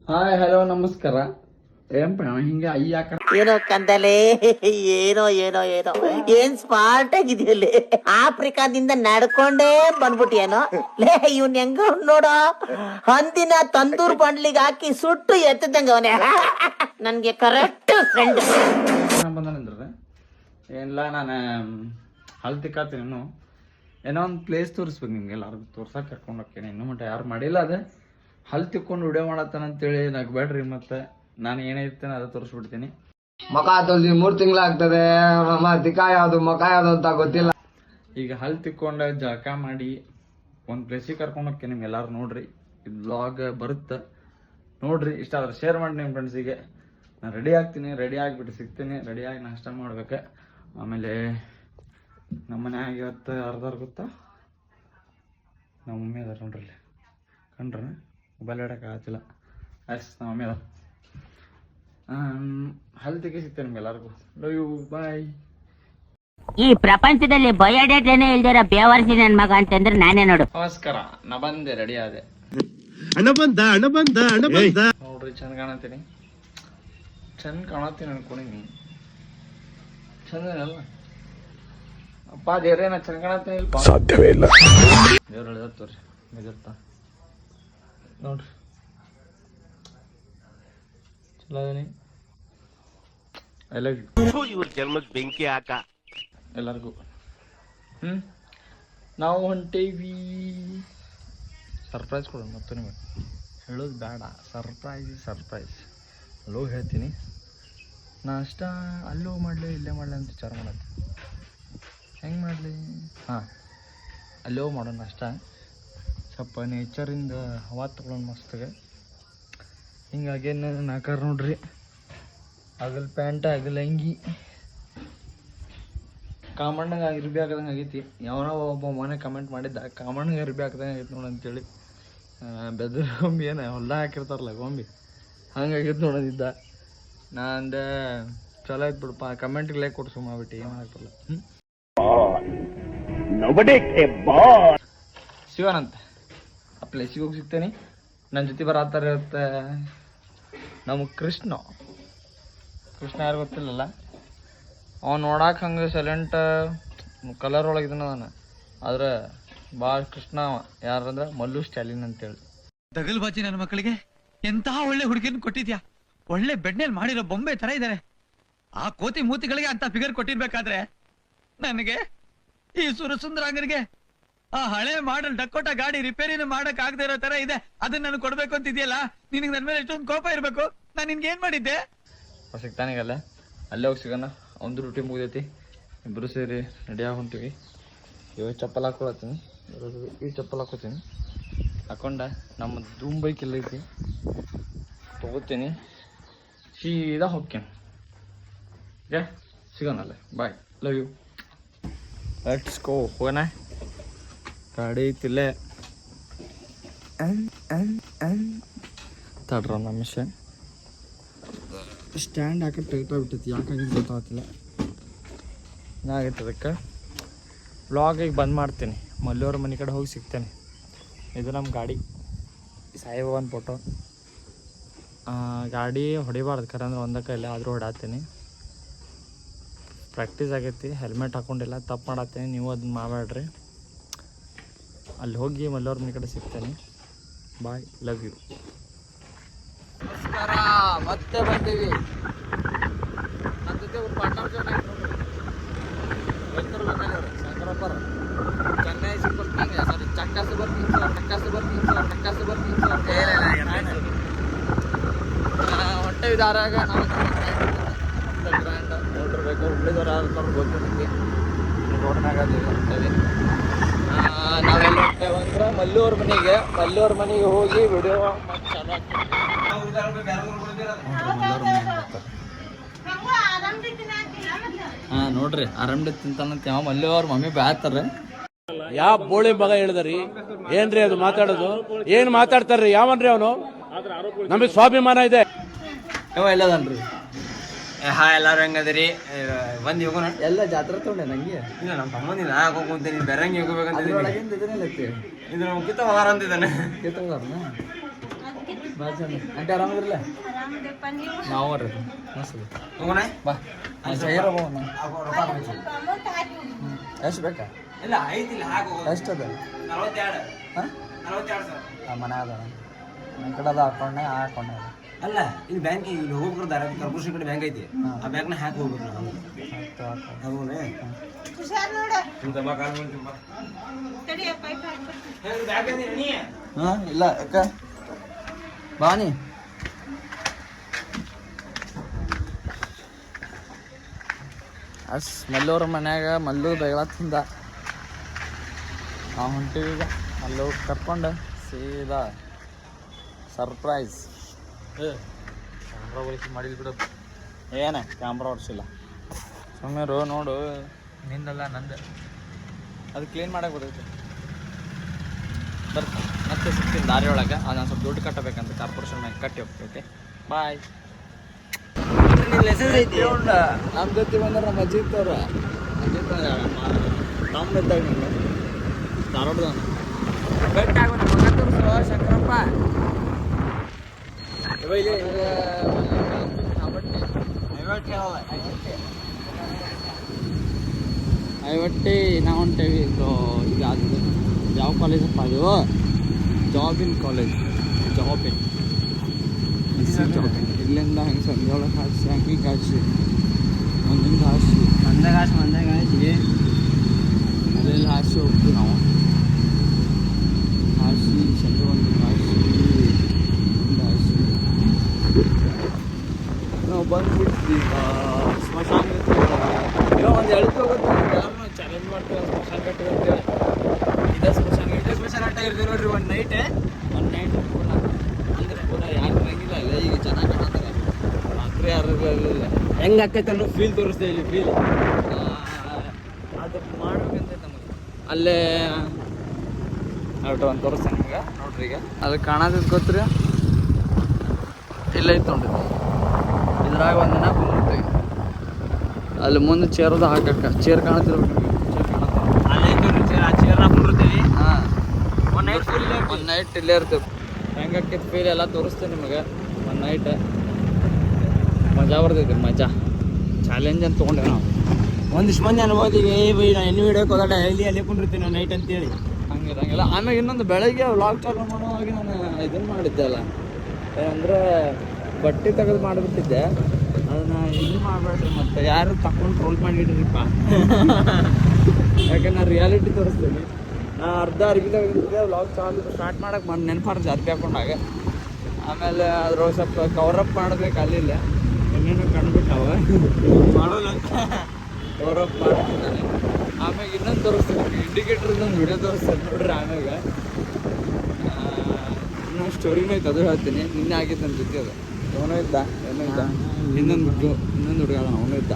Hi hello ನಮಸ್ಕಾರ. ಏನ್ ಹಿಂಗೆ ಅಯ್ಯಾಕ ಏನೋ ಕಂದಲೆ ಏನೋ ಏನೋ ಏನೋ ಏನ್ ಸ್ಮಾರ್ಟ್ ಆಗಿದೆಯಲ್ಲಿ ಆಫ್ರಿಕಾದಿಂದ ನಡ್ಕೊಂಡೇ ಬಂದ್ಬಿಟ್ಟಿಯೇನೋ ಲೇ ಇವ್ನ್ ಹೆಂಗ ನೋಡೋ ಹಂದಿನ ತಂದೂರ್ ಬಂಡ್ಲಿಗೆ ಹಾಕಿ ಸುಟ್ಟು ಎತ್ತದಂಗ ಅವನೇ ನನ್ಗೆ ಕರೆಕ್ಟ್ ಫ್ರೆಂಡ್ ಬಂದನಂದ್ರೆ ಏನಿಲ್ಲ. ನಾನು ಹಲ್ ತಿಕ್ಕಾತೀನಿ. ಏನೋ ಒಂದು ಪ್ಲೇಸ್ ತೋರಿಸ್ಬೇಕು ನಿಮ್ಗೆ ಎಲ್ಲಾರ್ಗು ತೋರ್ಸಕ್ಕೆ ಕರ್ಕೊಂಡು ಹೋಗ್ತೀನಿ. ಇನ್ನೂ ಮಟ್ಟ ಯಾರು ಮಾಡಿಲ್ಲ. ಅದೇ ಹಲ್ ತಿಕ್ಕೊಂಡು ವಿಡಿಯೋ ಮಾಡತ್ತಾನಂತೇಳಿ ನಗ್ಬೇಡ್ರಿ. ಮತ್ತೆ ನಾನು ಏನಿರ್ತೇನೆ ಅದು ತೋರಿಸ್ಬಿಡ್ತೀನಿ. ಮಕ ತೊಳ್ದಿ 3 ತಿಂಗಳಾಗ್ತದೆ. ತಿಕ್ಕ ಯಾವ್ದು ಮಕ ಯಾವ್ದು ಅಂತ ಗೊತ್ತಿಲ್ಲ. ಈಗ ಹಲ್ ತಿಕ್ಕೊಂಡು ಜಳಕ ಮಾಡಿ ಒಂದು ಪ್ಲೇಸಿಗೆ ಕರ್ಕೊಂಡು ಹೋಗ್ತೀನಿ. ನಿಮ್ಗೆ ಎಲ್ಲಾರು ನೋಡ್ರಿ, ಇದು ಬ್ಲಾಗ್ ಬರುತ್ತೆ ನೋಡ್ರಿ. ಇಷ್ಟ ಆದ್ರೆ ಶೇರ್ ಮಾಡಿ ನಿಮ್ಮ ಫ್ರೆಂಡ್ಸಿಗೆ. ನಾನು ರೆಡಿ ಆಗ್ತೀನಿ, ರೆಡಿ ಆಗಿಬಿಟ್ಟು ಸಿಗ್ತೀನಿ. ರೆಡಿಯಾಗಿ ನಾಷ್ಟ ಮಾಡ್ಬೇಕು. ಆಮೇಲೆ ನಮ್ಮ ಮನ್ಯಾಗ ಇವತ್ತು ಯಾರ್ದಾರು ಗೊತ್ತಾ, ನಮ್ಮ ಮಮ್ಮಿ ಅದಾರ ನೋಡ್ರಿ. ಕಂಡ್ರ ಮೊಬೈಲ್ ಇಡಕ್ಕೆ ಆಗತ್ತಿಲ್ಲ. ನಮ್ಮ ಮಮ್ಮಿ ಅದ. ಹಲ್ ತೆಗಿ ಸಿಗ್ತೇನೆ ನಿಮ್ಗೆ ಎಲ್ಲರಿಗೂ. ಲವ್ ಯು, ಬಾಯ್. ಈ ಪ್ರಪಂಚದಲ್ಲಿ ಬಯೋಡೇಟಾನೇ ಇಲ್ದಿರ ಬೇವರ್ಸಿ ನನ್ ಮಗ ಅಂತಂದ್ರೆ ನಾನೇ ನೋಡು. ನಮಸ್ಕಾರ, ನಾ ಬಂದೆ, ರೆಡಿ ಆದೆ. ನೋಡ್ರಿ ಚಂದ ಕಾಣತ್ತೀನಿ, ಚಂದ ಕಾಣತ್ತೀನಿ ಅನ್ಕೊಂಡಿನಿ. ಚಂದ ಅಲ್ಲ ಅಪ್ಪ ದೇವ್ರೇ, ನಾ ಚಂದ ಕಾಣತ್ತೀನಿ. ಸಾಧ್ಯವೇ ಇಲ್ಲ. ದೇವ್ರ ಹೇಳಿದತ್ತವ್ರಿ ನಿಜರ್ತ ನೋಡ್ರಿ. ಚಲೋ ಅದೀನಿ. I love you. ಇವ್ರ ಜನ್ಮಕ್ ಬೆಂಕಿ ಹಾಕ ಎಲ್ಲರಿಗೂ. ನಾವು ಹೊಂಟೇವಿ. ಸರ್ಪ್ರೈಸ್ ಕೊಡೋಣ ಮತ್ತು ನಿಮಗೆ ಹೇಳೋದು ಬೇಡ. ಸರ್ಪ್ರೈಸ್ ಅಲ್ಲೋ ಹೇಳ್ತೀನಿ. ನಾಷ್ಟ ಅಲ್ಲೋ ಮಾಡಲಿ ಇಲ್ಲೇ ಮಾಡಲಿ ಅಂತ ವಿಚಾರ ಮಾಡತ್ತಿ. ಹೆಂಗೆ ಮಾಡಲಿ? ಹಾಂ, ಅಲ್ಲೋ ಮಾಡೋಣ ನಾಷ್ಟ. ಸ್ವಲ್ಪ ನೇಚರಿಂದ ಹವಾ ತಗೊಳ್ಳೋಣ ಮಸ್ತಾಗೆ. ಹಿಂಗಾಗೇನು ನಾಕಾರ ನೋಡ್ರಿ. ಆಗಲ್ ಪ್ಯಾಂಟ್, ಆಗಲ್ ಅಂಗಿ ಕಾಮಣ್ಣಗೆ ಇರ್ಬಿ ಹಾಕದಂಗೆ ಆಗೈತಿ. ಯಾವನೋ ಒಬ್ಬ ಮನೆ ಕಮೆಂಟ್ ಮಾಡಿದ್ದ, ಕಾಮಣ್ಣಗೆ ಇರ್ಬಿ ಹಾಕದಂಗೆ ಆಗೈತಿ ನೋಡಿ ಅಂತೇಳಿ. ಬೆದ್ರ ಗೊಂಬಿ ಏನು ಹೊಲ್ದ ಹಾಕಿರ್ತಾರಲ್ಲ ಗೊಂಬಿ, ಹಂಗಾಗೈತಿ ನೋಡೋದಿದ್ದ. ನಾ ಅಂದೆ ಚಲೋ ಆಯ್ತು ಬಿಡಪ್ಪ, ಕಮೆಂಟ್ಗೆ ಲೈಕ್ ಕೊಟ್ಟು ಸುಮ್ಮಾಗ್ಬಿಟ್ಟು ಏನು ಹಾಕ್ಬಲ್ಲ. ಶಿವನಂತ ಆ ಪ್ಲೇಸಿಗೆ ಹೋಗಿ ಸಿಗ್ತೇನೆ. ನನ್ನ ಜೊತೆ ಬರತ್ತಾರೆ ಇರುತ್ತೆ ನಮ್ಮ ಕೃಷ್ಣ ಯಾರು ಗೊತ್ತಿಲ್ಲಲ್ಲ. ಅವ್ನು ನೋಡಕ್ಕೆ ಹಂಗೆ ಸೈಲೆಂಟ್ ಕಲರ್ ಒಳಗಿದ್ದಾನ ನಾನು, ಆದ್ರೆ ಭಾಳ ಕೃಷ್ಣ. ಯಾರಂದ್ರೆ ಮಲ್ಲು ಸ್ಟಾಲಿನ್ ಅಂತೇಳಿ. ದಗಲ್ ಬಾಜಿ ನನ್ನ ಮಕ್ಕಳಿಗೆ ಎಂತಹ ಒಳ್ಳೆ ಹುಡುಗಿಯನ್ನು ಕೊಟ್ಟಿದ್ಯಾ. ಒಳ್ಳೆ ಬೆಡ್ನೇಲ್ ಮಾಡಿರೋ ಬೊಂಬೆ ತರ ಇದ್ದಾರೆ. ಆ ಕೋತಿ ಮೂತಿಗಳಿಗೆ ಅಂತ ಫಿಗರ್ ಕೊಟ್ಟಿರ್ಬೇಕಾದ್ರೆ ನನಗೆ ಈ ಸುರಸುಂದರಾಂಗನಿಗೆ ಆ ಹಳೆ ಮಾಡಲ್ ಡಕೋಟ ಗಾಡಿ ರಿಪೇರಿನ ಮಾಡಕ್ ಆಗದೆ ಇರೋ ತರ ಇದೆ. ಅದನ್ನ ನಾನು ಕೊಡ್ಬೇಕು ಅಂತಿದ್ಯಲ್ಲ, ನಿನಗೆ ನನ್ನ ಮೇಲೆ ಎಷ್ಟೊಂದು ಕೋಪ ಇರ್ಬೇಕು. ನಾನು ನಿನ್ಗೆ ಏನ್ ಮಾಡಿದ್ದೆ? ಸಿಗ್ತಾನಿಗಲ್ಲ, ಅಲ್ಲೇ ಹೋಗಿ ಸಿಗೋಣ. ಒಂದು ರೂಟಿ ಮುಗಿದೈತಿ, ಇಬ್ಬರು ಸೇರಿ ರೆಡಿಯಾಗಿ ಹೊಂತೀವಿ. ಇವಾಗ ಚಪ್ಪಲ್ ಹಾಕೊಳತ್ತೀನಿ, ಈ ಚಪ್ಪಲ್ ಹಾಕೋತೀನಿ. ಹಾಕೊಂಡ ನಮ್ಮ ಧೂಮ್ ಬೈಕ್ ಎಲ್ಲ ಐತಿ, ತಗೋತೀನಿ. ಸೀದಾ ಹೋಗ್ತೇನೆ. ಓಕೆ, ಸಿಗೋಣಲ್ಲ. Bye, love you. Let's go. ಹೋಗೋಣ. ಗಾಡಿ ಐತಿಲ್ಲೇ. ತಡ್ರ ನಮ್ಮ ಮಿಷನ್ ಸ್ಟ್ಯಾಂಡ್ ಹಾಕಿ ಟೈಟ್ ಆಗಿಬಿಟ್ಟೈತಿ. ಯಾಕಾಗಿ ಗೊತ್ತಾಗ್ತಿಲ್ಲ. ಏನಾಗೈತೆ ಅದಕ್ಕೆ ವ್ಲಾಗಿಗೆ ಬಂದ್ ಮಾಡ್ತೀನಿ. ಮಲ್ಲಿಯವ್ರ ಮನೆ ಕಡೆ ಹೋಗಿ ಸಿಗ್ತೇನೆ. ಇದು ನಮ್ಮ ಗಾಡಿ, ಸಾಯಿಬಾಬಾನ ಫೋಟೋ. ಗಾಡಿ ಹೊಡಿಬಾರ್ದು ಖರೆ ಅಂದ್ರೆ ಒಂದಕ್ಕೆ ಇಲ್ಲ, ಆದರೂ ಹೊಡಾತೀನಿ. ಪ್ರಾಕ್ಟೀಸ್ ಆಗೈತಿ, ಹೆಲ್ಮೆಟ್ ಹಾಕೊಂಡಿಲ್ಲ, ತಪ್ಪು ಮಾಡತ್ತೀನಿ. ನೀವು ಅದನ್ನ ಮಾಡಬೇಡ್ರಿ. ಅಲ್ಲಿ ಹೋಗಿ ಮಲ್ಲಿಯವ್ರ ಮನೆ ಕಡೆ ಸಿಗ್ತೇನೆ. ಬಾಯ್, ಲವ್ ಯು. ನಮಸ್ಕಾರ, ಮತ್ತೆ ಬಂದೀವಿ. ನನ್ನ ಜೊತೆ ಒಂದು ಪಾರ್ಟ್ನರ್ ಶಂಕರಪ್ಪರ ಚೆನ್ನೈ ಸೂಪರ್ ಕಿಂಗ್, ಸಾರಿ ಚಕ್ಕ ಸೂಪರ್ ಕಿಂಗ್ಸ್, ಹೊಟ್ಟೆ ಇದಾರಾಗ ನಾವು ಗ್ರ್ಯಾಂಡ್ ನೋಡಿರ್ಬೇಕು. ಹುಬ್ಳಿದವ್ರು ಯಾರು ಗೊತ್ತು ನಿಮಗೆ, ರೋಡ್ನಾಗ ಹೊಂಟೇವಿ. ನಾವೆಲ್ಲ ಹೊಂಟೇವೆ ಅಂದ್ರೆ ಮಲ್ಲಿಯವ್ರ ಮನೆಗೆ ಹೋಗಿ ವಿಡಿಯೋ ಚಾಲು ಹಾಂ ನೋಡ್ರಿ. ಆರಾಮ್ಡಿ ತಿಂತಾನಂತ ಯಾವ ಮಲ್ಲಿಯವ್ರ ಮಮ್ಮಿ ಬ್ಯಾತಾರೆ. ಯಾವ ಬೋಳಿ ಮಗ ಹೇಳಿದ್ರಿ ಏನ್ರಿ ಅದು ಮಾತಾಡೋದು? ಏನ್ ಮಾತಾಡ್ತಾರ್ರಿ? ಯಾವನ್ರಿ ಅವನು? ನಮಗೆ ಸ್ವಾಭಿಮಾನ ಇದೆ. ಯಾವ ಎಲ್ಲದನ್ರಿ. ಹಾ, ಎಲ್ಲಾರು ಹೆಂಗದಿರಿ? ಬಂದ್ ಹೋಗೋಣ. ಎಲ್ಲ ಜಾತ್ರೆ ತೊಗೊಂಡೆ ನಂಗೆ. ಇಲ್ಲ, ನಮ್ಮ ತಮ್ಮಂದಿನ ಹಾಕೋಕೊಂತೀನಿ. ಬೆರಂಗಿ ಹೋಗ್ಬೇಕಂತ ಇದು ಕಿತ್ತ ಹೋಗಾರ ಅಂತಿದ್ದಾನೆ. ಕಿತ್ತೋಗಾರನ ಆಂಟಿ ಆರಾಮದಿರಲ್ಲ ನಾವು ಮಸ್ತ್ ಬಾ ಎಷ್ಟು ಬೇಕಾ ಇಲ್ಲ ಐತಿಲ್ಲ ಹಾಗೆ ಎಷ್ಟು ಅದ 42 ಸರ್ ಮನೆ ಅದ ನನ್ನ ಕಡೆ ಅದ ಅಕೌಂಟ್ನಾಗ ಆ ಅಕೌಂಟ್ನಾಗ ಅಲ್ಲ ಇಲ್ಲಿ ಬ್ಯಾಂಕ್ ಇಲ್ಲಿ ಹೋಗ್ಬಿಡ್ತಾರೆ ಕಾರ್ಪೊರೇಷನ್ ಕಡೆ ಬ್ಯಾಂಕ್ ಐತಿ ಆ ಬ್ಯಾಂಕ್ನ ಹಾಕಿ ಹೋಗ್ಬೇಕು ನಾವು ಹೌದೇ ಹಾಂ ಇಲ್ಲ ಅಕ್ಕ ಬಾನಿ ಮಲ್ಲೂರ ಮನ್ಯಾಗ ಮಲ್ಲು ಬೆಳತ್ತಿಂದ ನಾವು ಹೊಂಟಿವಿ ಈಗ ಮಲ್ಲು ಕರ್ಕೊಂಡು ಸೀದಾ ಸರ್ಪ್ರೈಸ್ ಕ್ಯಾಮ್ರಾ ಓಡಿಸಿ ಮಾಡಿದ್ ಬಿಡು ಏನ ಕ್ಯಾಮ್ರಾ ಓಡಿಸಿಲ್ಲ ಸುಮ್ಮನೆ ನೋಡು ನಿಂದಲ್ಲ ನಂದು ಅದು ಕ್ಲೀನ್ ಮಾಡಕ್ಕೆ ಬರ್ತೈತೆ ಬರ್ತೀನಿ ಮತ್ತೆ ಸಿಗ್ತೀನಿ ದಾರಿ ಒಳಗೆ ಅದು ನಾನು ಸ್ವಲ್ಪ ದುಡ್ಡು ಕಟ್ಟಬೇಕಂತ ಕಾರ್ಪೊರೇಷನ್ ಬ್ಯಾಂಕ್ ಕಟ್ಟಿ ಹೋಗ್ತೈತೆ ಬಾಯ್ ನಮ್ಮ ಜೊತೆ ಬಂದ್ರೆ ನಮ್ಮ ಅಜಿತ್ ಅವ್ರ ನಮ್ಮ ಇದ್ದಾಗ ನಿಂಗೆ ಧಾರವಾಡದವನು ಬೆಟ್ಟ ಆಗೋ ನಮ್ಮ ಮಗ ತೋರಿಸು ಶಂಕರಪ್ಪ ಐವಟ್ಟಿ ನಾವು ಹೊಂಟೇವಿ ಈಗ ಅದು ಯಾವ ಕಾಲೇಜಪ್ಪ ಅದು ಜಾಬಿನ್ ಕಾಲೇಜ್ ಜಾಬಿನ್ ಇಲ್ಲಿಂದ ಹೆಂಗೆ ಸಂಜೆಯೊಳಗೆ ಹಾಸಿ ಹಂಗೆ ಹಾಸಿ ಒಂದಿಂದ ಹಾಸಿ ಮಂದಾಗ ಹಾಸಿ ಅಲ್ಲೆಲ್ಲ ಹಾಸಿ ಹೋಗ್ತೀವಿ ನಾವು ಹಾಸಿ ಸಂಜೆ ಒಂದು ಹಾಸಿ ಹಾಸಿ ನಾವು ಬಂದುಬಿಡ್ತೀವಿ ಸ್ಮಶಾನ ಒಂದು ಎಳ್ತು ಹೋಗುತ್ತೆ ಯಾರು ಚಾಲೆಂಜ್ ಮಾಡ್ತೀವಿ ಸ್ಮಶಾನ ಕಟ್ಟಿದೆ ಅಂತೇಳಿ ಇದೇ ಸ್ಮಶಾನ ಆಟ ಇರ್ತೀವಿ ನೋಡ್ರಿ ಒಂದು ನೈಟ್ ಅಂದ್ರೆ ಪುನಃ ಯಾರು ಬರಂಗಿಲ್ಲ ಇಲ್ಲ ಈಗ ಚೆನ್ನಾಗಿ ಕಾಣತ್ತಾರೆ ರಾತ್ರಿ ಯಾರು ಇಲ್ಲ ಹೆಂಗೆ ಆಕೈತೆ ಅನ್ನೋ ಫೀಲ್ ತೋರಿಸ್ತೇವೆ ಇಲ್ಲಿ ಫೀಲ್ ಅದು ಮಾಡ್ಬೇಕಂತ ನಮಗೆ ಅಲ್ಲೇ ಒಂದು ತೋರಿಸ್ತೇನೆ ನಿಮ್ಗೆ ನೋಡ್ರಿ ಈಗ ಅಲ್ಲಿ ಕಾಣೋದು ಗೊತ್ತ್ರಿ ಇಲ್ಲ ಐತೆ ನೋಡ್ರಿ ಇದ್ರಾಗ ಒಂದಿನ ಕುಂದಿರ್ತೀವಿ ಅಲ್ಲಿ ಮುಂದೆ ಚೇರ್ದು ಹಾಕಕ್ಕ ಚೇರ್ ಕಾಣತಿರ್ಬೇಕು ಆ ಚೇರ್ನ ಕುಂದಿರ್ತೀವಿ ಹಾಂ ಒಂದು ನೈಟ್ ಇಲ್ಲೇ ಇರ್ತೀವಿ ಹೆಂಗೆ ಆಕೈತೆ ಫೀಲ್ ಎಲ್ಲ ತೋರಿಸ್ತೇವೆ ನಿಮಗೆ ಒಂದು ನೈಟ್ ಮಜಾ ಬರ್ತೈತಿ ಮಜಾ ಚಾಲೆಂಜ್ ಅಂತ ತೊಗೊಂಡೇವೆ ನಾವು ಒಂದಿಷ್ಟು ಮಂದಿ ಅನ್ಬೋದಿವಿ ನಾನು ಎಣ್ಣೆ ಹಿಡಿಯೋಕೆ ಹೋದಾಟ ಇಲ್ಲಿ ಅಲ್ಲೇ ಕುಂಡಿರ್ತೀನಿ ನಾನು ನೈಟ್ ಅಂತೇಳಿ ಹಂಗಿರಂಗಿಲ್ಲ ಆಮೇಲೆ ಇನ್ನೊಂದು ಬೆಳಗ್ಗೆ ವ್ಲಾಗ್ ಚಾಲು ಮಾಡುವಾಗ ನಾನು ಇದನ್ನು ಮಾಡಿದ್ದೆ ಅಲ್ಲ ಅಂದರೆ ಬಟ್ಟೆ ತೆಗೆದು ಮಾಡಿಬಿಟ್ಟಿದ್ದೆ ಅದನ್ನು ಇದು ಮಾಡಬೇಡ್ರಿ ಮತ್ತು ಯಾರು ತಗೊಂಡು ಟ್ರೋಲ್ ಮಾಡಿಡ್ರಿಪ್ಪ ಯಾಕೆ ನಾನು ರಿಯಾಲಿಟಿ ತೋರಿಸ್ತೀನಿ ನಾ ಅರ್ಧ ಅರ್ಬಿ ತೆಗೆದಿದ್ದೆ ವ್ಲಾಗ್ ಚಾಲು ಸ್ಟಾರ್ಟ್ ಮಾಡಕ್ಕೆ ಬಂದು ನೆನಪಾರ್ದು ಅರ್ಬಿ ಹಾಕೊಂಡಾಗ ಆಮೇಲೆ ಅದ್ರೊಳಗೆ ಸ್ವಲ್ಪ ಕವರಪ್ ಮಾಡಬೇಕು ಅಲ್ಲಿಲ್ಲ ಏನೇನೋ ಕಂಡುಬಿಟ್ಟಾವ ಮಾಡೋಲ್ಲ ಕವರಪ್ ಮಾಡ್ತಿದ್ದಾನೆ ಆಮ್ಯಾಗ ಇನ್ನೊಂದು ತೋರಿಸ್ತೀನಿ ಇಂಡಿಕೇಟ್ರದೊಂದು ವಿಡಿಯೋ ತೋರಿಸ್ತೀನಿ ನೋಡ್ರಿ ಆಮ್ಯಾಗ ಇನ್ನೊಂದು ಸ್ಟೋರಿನೂ ಐತೆ ಅದು ಹೇಳ್ತೀನಿ ನಿನ್ನೆ ಆಗಿತ್ತು ನನ್ನ ಜೊತೆ ಅದು ಅವನು ಇದ್ದ ಇನ್ನೊಂದು ಹುಡುಗ ಅವನು ಇದ್ದ